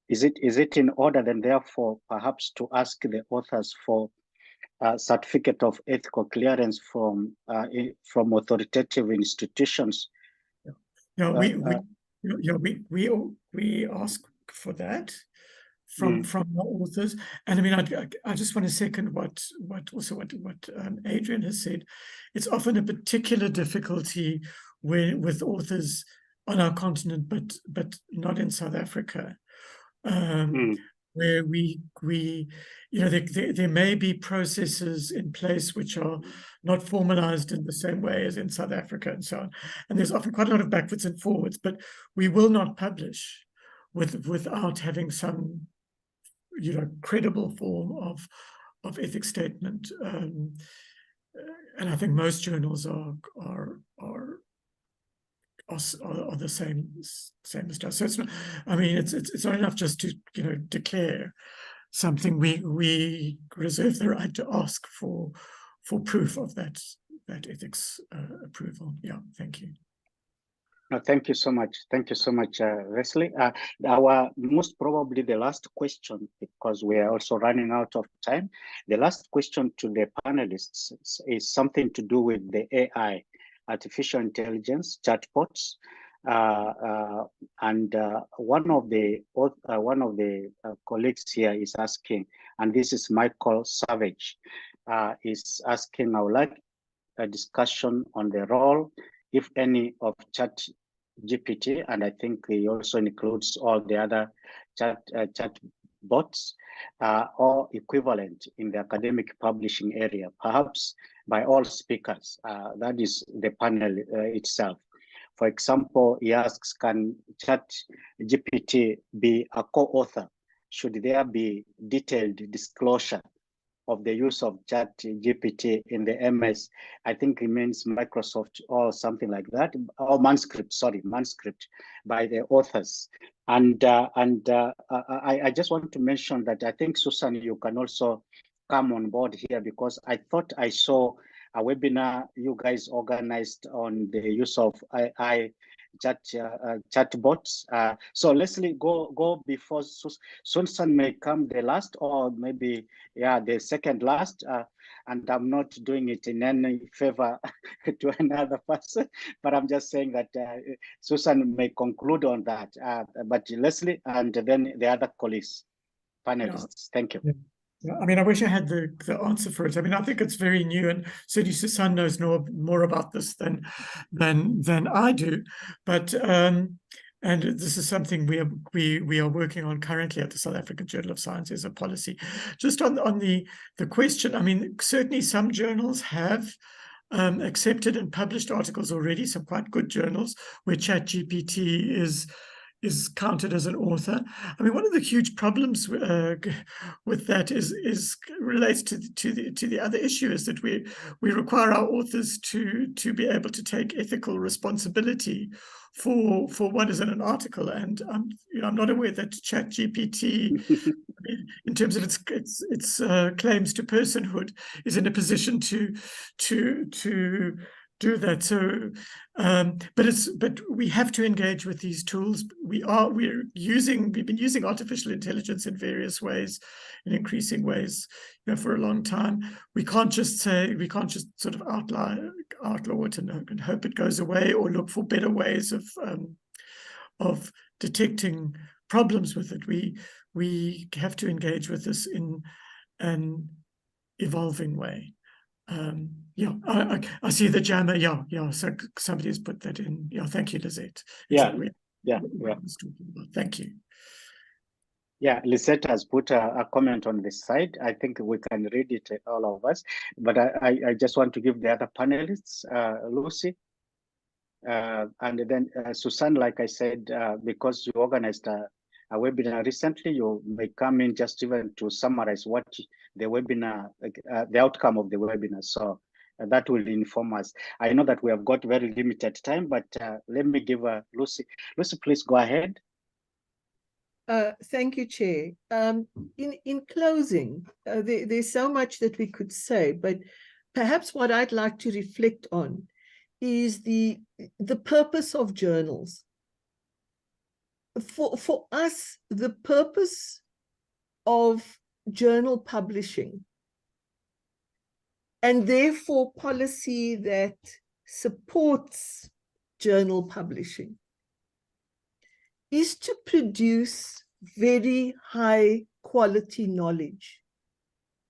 is it in order then therefore perhaps to ask the authors for a certificate of ethical clearance from authoritative institutions? Yeah, we ask for that from our authors, and I mean I just want to second what Adrian has said. It's often a particular difficulty with authors on our continent, but not in South Africa, where there may be processes in place which are not formalized in the same way as in South Africa and so on. And there's often quite a lot of backwards and forwards, but we will not publish without having some, credible form of ethics statement. And I think most journals are the same as us. So it's not, I mean, it's not enough just to declare something. We reserve the right to ask for proof of that ethics approval. Yeah, thank you. No, thank you so much. Thank you so much, Leslie. Our most probably the last question, because we are also running out of time. The last question to the panelists is something to do with the AI, artificial intelligence, chatbots, and one of the colleagues here is asking, and this is Michael Savage, is asking, I would like a discussion on the role, if any, of ChatGPT, and I think he also includes all the other chat bots or equivalent in the academic publishing area, perhaps by all speakers. That is the panel itself. For example, he asks, can ChatGPT be a co-author? Should there be detailed disclosure of the use of ChatGPT in the MS, I think it means Microsoft or something like that, or manuscript by the authors. And I just want to mention that I think, Susan, you can also come on board here, because I thought I saw a webinar you guys organized on the use of AI chatbots. So Leslie, go before Susan may come the last, or maybe the second last. And I'm not doing it in any favor to another person, but I'm just saying that Susan may conclude on that. But Leslie and then the other colleagues, panelists. Thank you. Yeah. I mean, I wish I had the answer for it. I mean, I think it's very new, and certainly Susan knows more about this than I do. But and this is something we are working on currently at the South African Journal of Science as a policy. Just on the question, I mean, certainly some journals have accepted and published articles already, some quite good journals where ChatGPT is counted as an author. I mean, one of the huge problems with that is relates to the other issue, is that we require our authors to be able to take ethical responsibility for what is in an article. And I'm not aware that ChatGPT, in terms of its claims to personhood, is in a position to do that. So but we have to engage with these tools. We've been using artificial intelligence in various ways, in increasing ways, for a long time. We can't just sort of outlaw it and hope it goes away, or look for better ways of detecting problems with it. We have to engage with this in an evolving way. I see the jammer. So somebody has put that in. Thank you, Lisette. Thank you. Yeah, Lisette has put a comment on the side. I think we can read it, all of us. But I just want to give the other panelists, Lucy, and then Susan, like I said, because you organized a webinar recently. You may come in just even to summarize what the webinar, the outcome of the webinar. So that will inform us. I know that we have got very limited time, but let me give Lucy. Lucy, please go ahead. Thank you, Chair. In closing, there's so much that we could say, but perhaps what I'd like to reflect on is the purpose of journals. For us, the purpose of journal publishing, and therefore policy that supports journal publishing, is to produce very high quality knowledge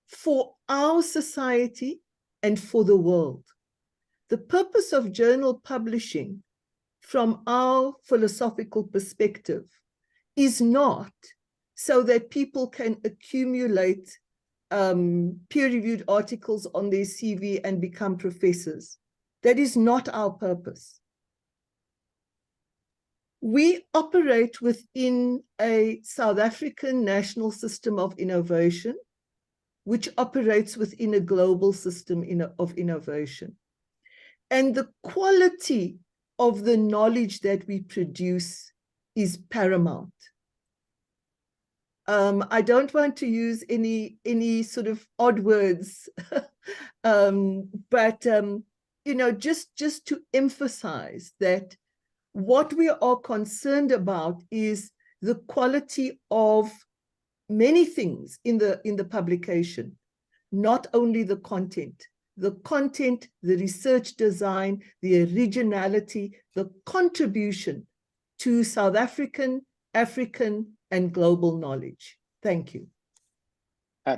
for our society and for the world. The purpose of journal publishing from our philosophical perspective is not so that people can accumulate peer-reviewed articles on their CV and become professors. That is not our purpose. We operate within a South African national system of innovation, which operates within a global system of innovation. And the quality of the knowledge that we produce is paramount. I don't want to use any sort of odd words, but you know, just to emphasize that what we are concerned about is the quality of many things in the publication, not only the content, the research design, the originality, the contribution to South African, African, and global knowledge. Thank you.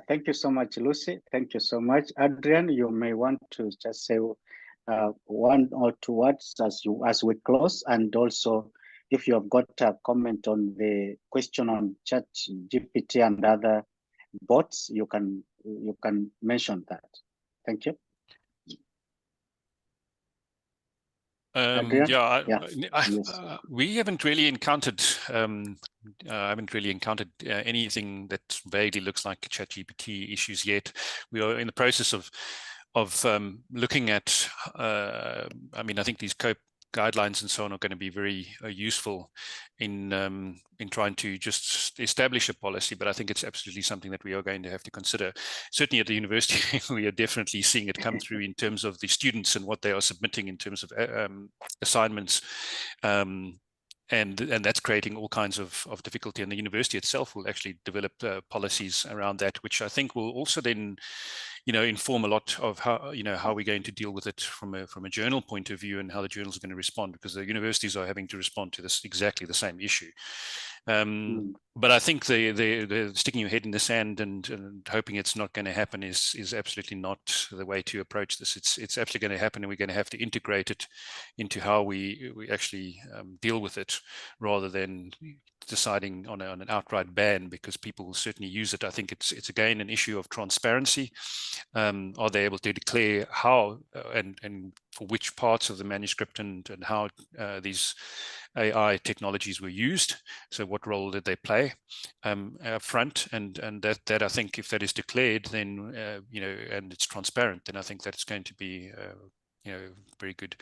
Thank you so much, Lucy. Thank you so much. Adrian, you may want to just say one or two words as we close, and also if you have got a comment on the question on ChatGPT and other bots, you can mention that. Thank you. We haven't really encountered anything that vaguely looks like ChatGPT issues yet. We are in the process of looking at. I mean, I think these COPE guidelines and so on are going to be very useful in trying to just establish a policy, but I think it's absolutely something that we are going to have to consider. Certainly at the university, we are definitely seeing it come through in terms of the students and what they are submitting in terms of assignments. And that's creating all kinds of difficulty, and the university itself will actually develop policies around that, which I think will also then, you know, inform a lot of how, you know, how we're going to deal with it from a journal point of view, and how the journals are going to respond, because the universities are having to respond to this exactly the same issue. But I think the sticking your head in the sand and hoping it's not going to happen is absolutely not the way to approach this. It's actually going to happen, and we're going to have to integrate it into how we actually deal with it, rather than deciding on an outright ban, because people will certainly use it. I think it's again an issue of transparency. Are they able to declare how and for which parts of the manuscript and how these AI technologies were used? So what role did they play up front? And that I think, if that is declared, then you know, and it's transparent, then I think that's going to be you know, very good.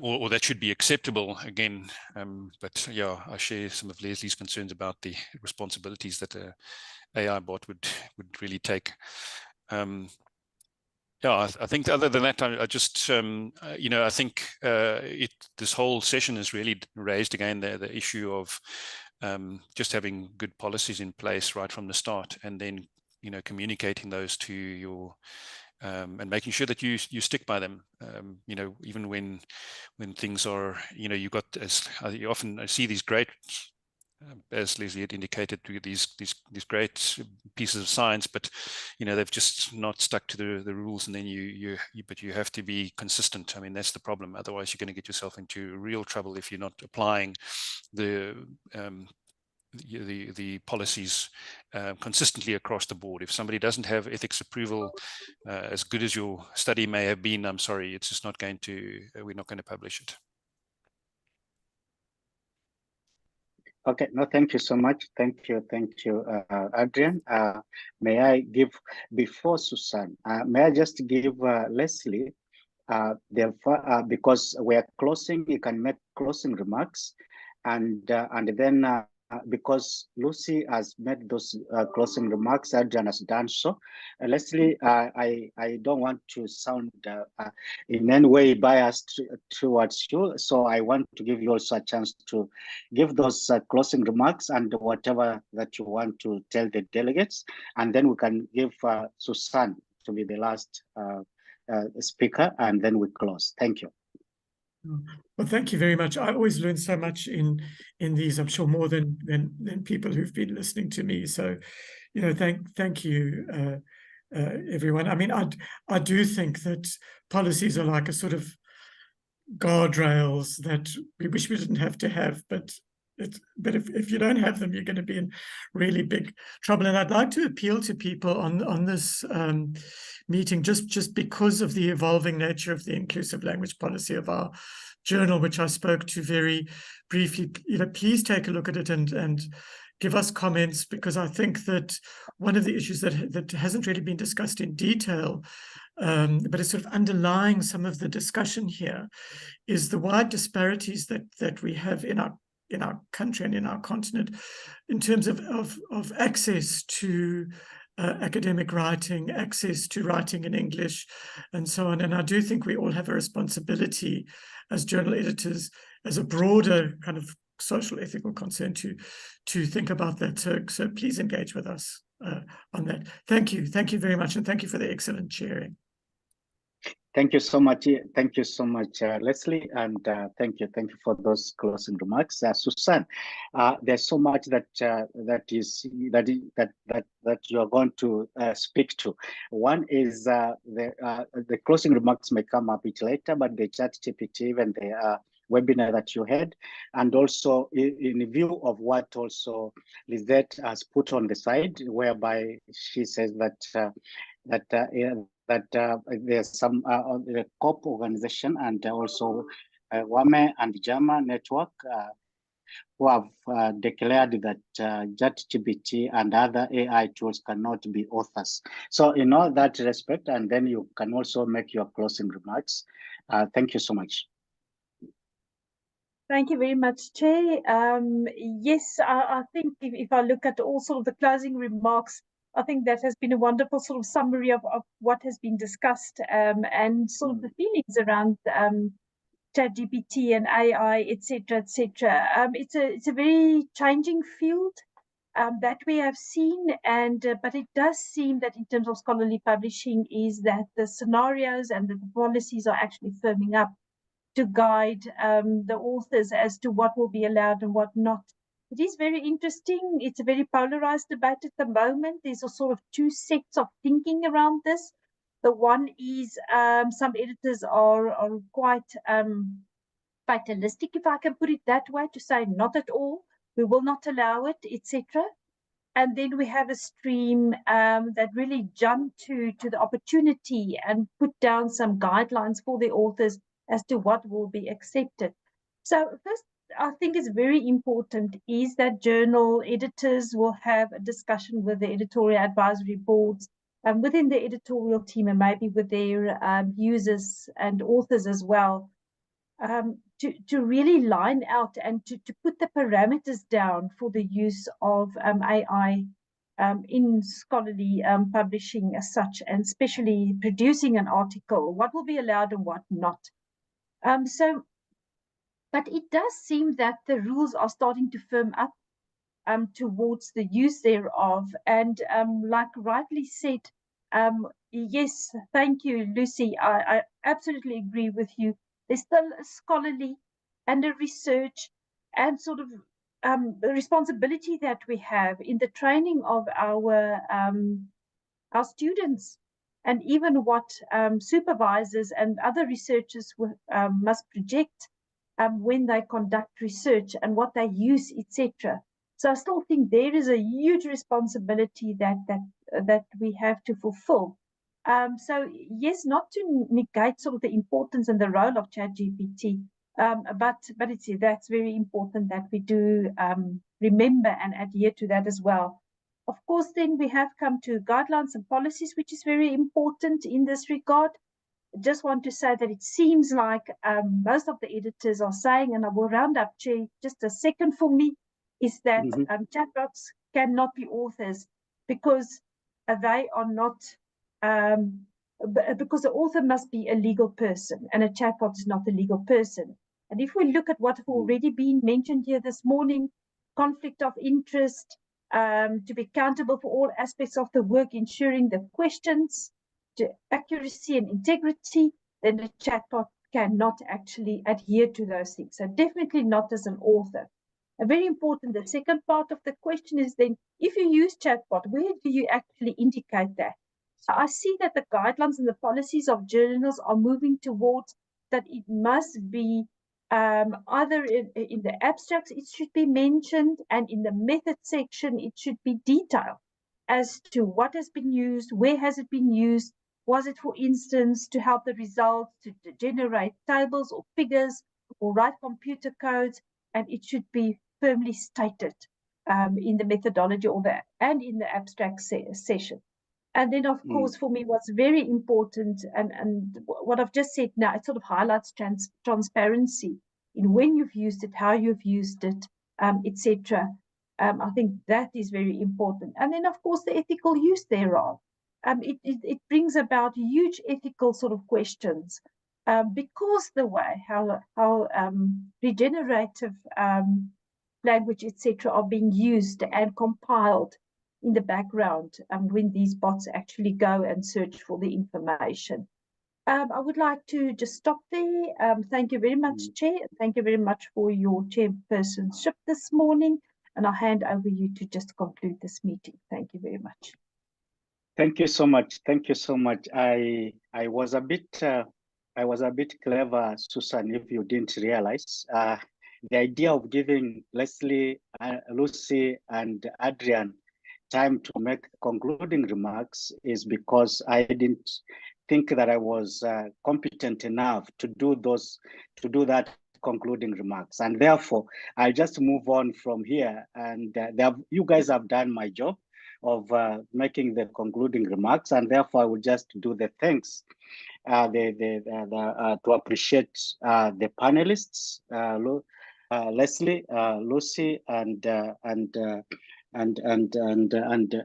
Or that should be acceptable again. But yeah, I share some of Leslie's concerns about the responsibilities that a AI bot would really take. Yeah, I think other than that, I just, you know, I think this whole session has really raised again the issue of just having good policies in place right from the start, and then, you know, communicating those to your and making sure that you stick by them. You know, even when things are, you know, you've got, as you often see these great, as Leslie had indicated, these great pieces of science, but you know, they've just not stuck to the rules, and then but you have to be consistent. I mean, that's the problem. Otherwise, you're going to get yourself into real trouble if you're not applying the policies consistently across the board. If somebody doesn't have ethics approval, as good as your study may have been, I'm sorry, it's just not going to, we're not going to publish it. Okay, no, thank you so much. Thank you, Adrian. May I give, before Susan, may I just give Leslie, because we're closing, you can make closing remarks, and then because Lucy has made those closing remarks, Adrian has done so. Leslie, I don't want to sound in any way biased towards you, so I want to give you also a chance to give those closing remarks and whatever that you want to tell the delegates, and then we can give Susan to be the last speaker, and then we close. Thank you. Well, thank you very much. I always learn so much in these. I'm sure more than people who've been listening to me. So, you know, thank you, everyone. I mean, I do think that policies are like a sort of guardrails that we wish we didn't have to have, but if you don't have them, you're going to be in really big trouble. And I'd like to appeal to people on this meeting, just because of the evolving nature of the inclusive language policy of our journal, which I spoke to very briefly. You know, please take a look at it and give us comments, because I think that one of the issues that hasn't really been discussed in detail, but it's sort of underlying some of the discussion here, is the wide disparities that we have in our country and in our continent in terms of access to academic writing, access to writing in English, and so on. And I do think we all have a responsibility as journal editors, as a broader kind of social ethical concern, to think about that. So please engage with us on that. Thank you very much, and thank you for the excellent chairing. Thank you so much. Thank you so much, Leslie, and thank you for those closing remarks, Susan. There's so much that you are going to speak to. One is the closing remarks may come a bit later, but the ChatGPT, even the webinar that you had, and also in view of what also Lizette has put on the side, whereby she says that there's some the COP organization and also WAME and JAMA network who have declared that ChatGPT and other AI tools cannot be authors. So in all that respect, and then you can also make your closing remarks. Thank you so much. Thank you very much, Chair. Yes, I think if I look at also the closing remarks, I think that has been a wonderful sort of summary of what has been discussed, and sort of the feelings around ChatGPT and AI, etc., etc. It's a very changing field that we have seen, and but it does seem that in terms of scholarly publishing, is that the scenarios and the policies are actually firming up to guide the authors as to what will be allowed and what not. It is very interesting. It's a very polarized debate at the moment. There's a sort of two sets of thinking around this. The one is some editors are quite fatalistic, if I can put it that way, to say not at all, we will not allow it, etc. And then we have a stream that really jumped to the opportunity and put down some guidelines for the authors as to what will be accepted. So first, I think it's very important is that journal editors will have a discussion with the editorial advisory boards and within the editorial team, and maybe with their users and authors as well, to really line out and to put the parameters down for the use of AI in scholarly publishing as such, and especially producing an article, what will be allowed and what not. But it does seem that the rules are starting to firm up towards the use thereof. And like rightly said, yes, thank you, Lucy. I absolutely agree with you. There's still a scholarly and a research and sort of responsibility that we have in the training of our students, and even what supervisors and other researchers must project when they conduct research and what they use, etc. So I still think there is a huge responsibility that we have to fulfill. So yes, not to negate sort of the importance and the role of ChatGPT, But that's very important that we do remember and adhere to that as well. Of course, then we have come to guidelines and policies, which is very important in this regard. I just want to say that it seems like most of the editors are saying, and I will round up, Chair, just a second for me, is that chatbots cannot be authors because they are not, because the author must be a legal person and a chatbot is not a legal person. And if we look at what have already been mentioned here this morning, conflict of interest, to be accountable for all aspects of the work, ensuring the questions, to accuracy and integrity, then the chatbot cannot actually adhere to those things. So definitely not as an author. And very important, the second part of the question is then, if you use chatbot, where do you actually indicate that? So I see that the guidelines and the policies of journals are moving towards that it must be either in the abstracts, it should be mentioned, and in the method section, it should be detailed as to what has been used, where has it been used, was it, for instance, to help the results, to generate tables or figures, or write computer codes, and it should be firmly stated in the methodology or and in the abstract session. And then, of course, for me, what's very important, and what I've just said now, it sort of highlights transparency in when you've used it, how you've used it, etc. I think that is very important. And then, of course, the ethical use thereof. It brings about huge ethical sort of questions because the way how regenerative language, etc., are being used and compiled in the background when these bots actually go and search for the information. I would like to just stop there. Thank you very much, Chair. Thank you very much for your chairpersonship this morning. And I'll hand over you to just conclude this meeting. Thank you very much. Thank you so much. Thank you so much. I was a bit clever, Susan, if you didn't realize. The idea of giving Leslie, Lucy, and Adrian time to make concluding remarks is because I didn't think that I was competent enough to do that concluding remarks, and therefore I just move on from here. And you guys have done my job of making the concluding remarks, and therefore I will just do the thanks to appreciate the panelists, Leslie, Lucy, and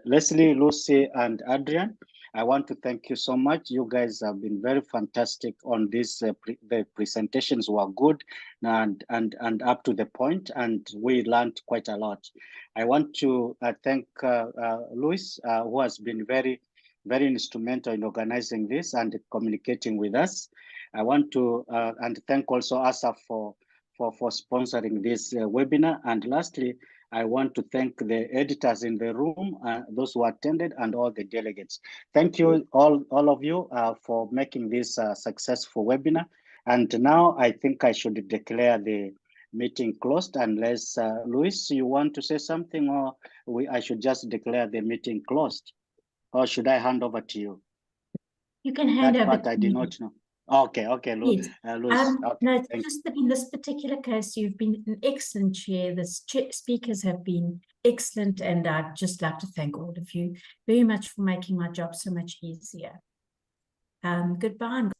Leslie, Lucy, and Adrian. I want to thank you so much. You guys have been very fantastic on this. The presentations were good and up to the point, and we learned quite a lot. I want to thank Luis, who has been very instrumental in organizing this and communicating with us. I want to and thank also ASSAf for sponsoring this webinar. And lastly, I want to thank the editors in the room, those who attended, and all the delegates. Thank you, all of you, for making this a successful webinar. And now I think I should declare the meeting closed, unless, Luis, you want to say something, or I should just declare the meeting closed? Or should I hand over to you? You can hand that over part to I me. did not know. Okay, Luis. Yes. Luis. No, it's just that in this particular case, you've been an excellent chair. The speakers have been excellent, and I'd just like to thank all of you very much for making my job so much easier. Goodbye.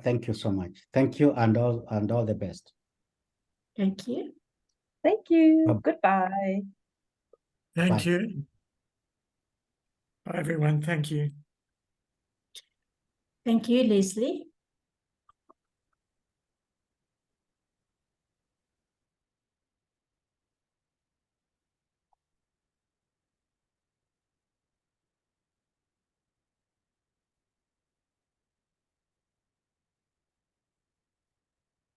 Thank you so much. Thank you, and all the best. Thank you. Thank you. Goodbye. Thank Bye. you. Bye, everyone. Thank you. Thank you, Leslie.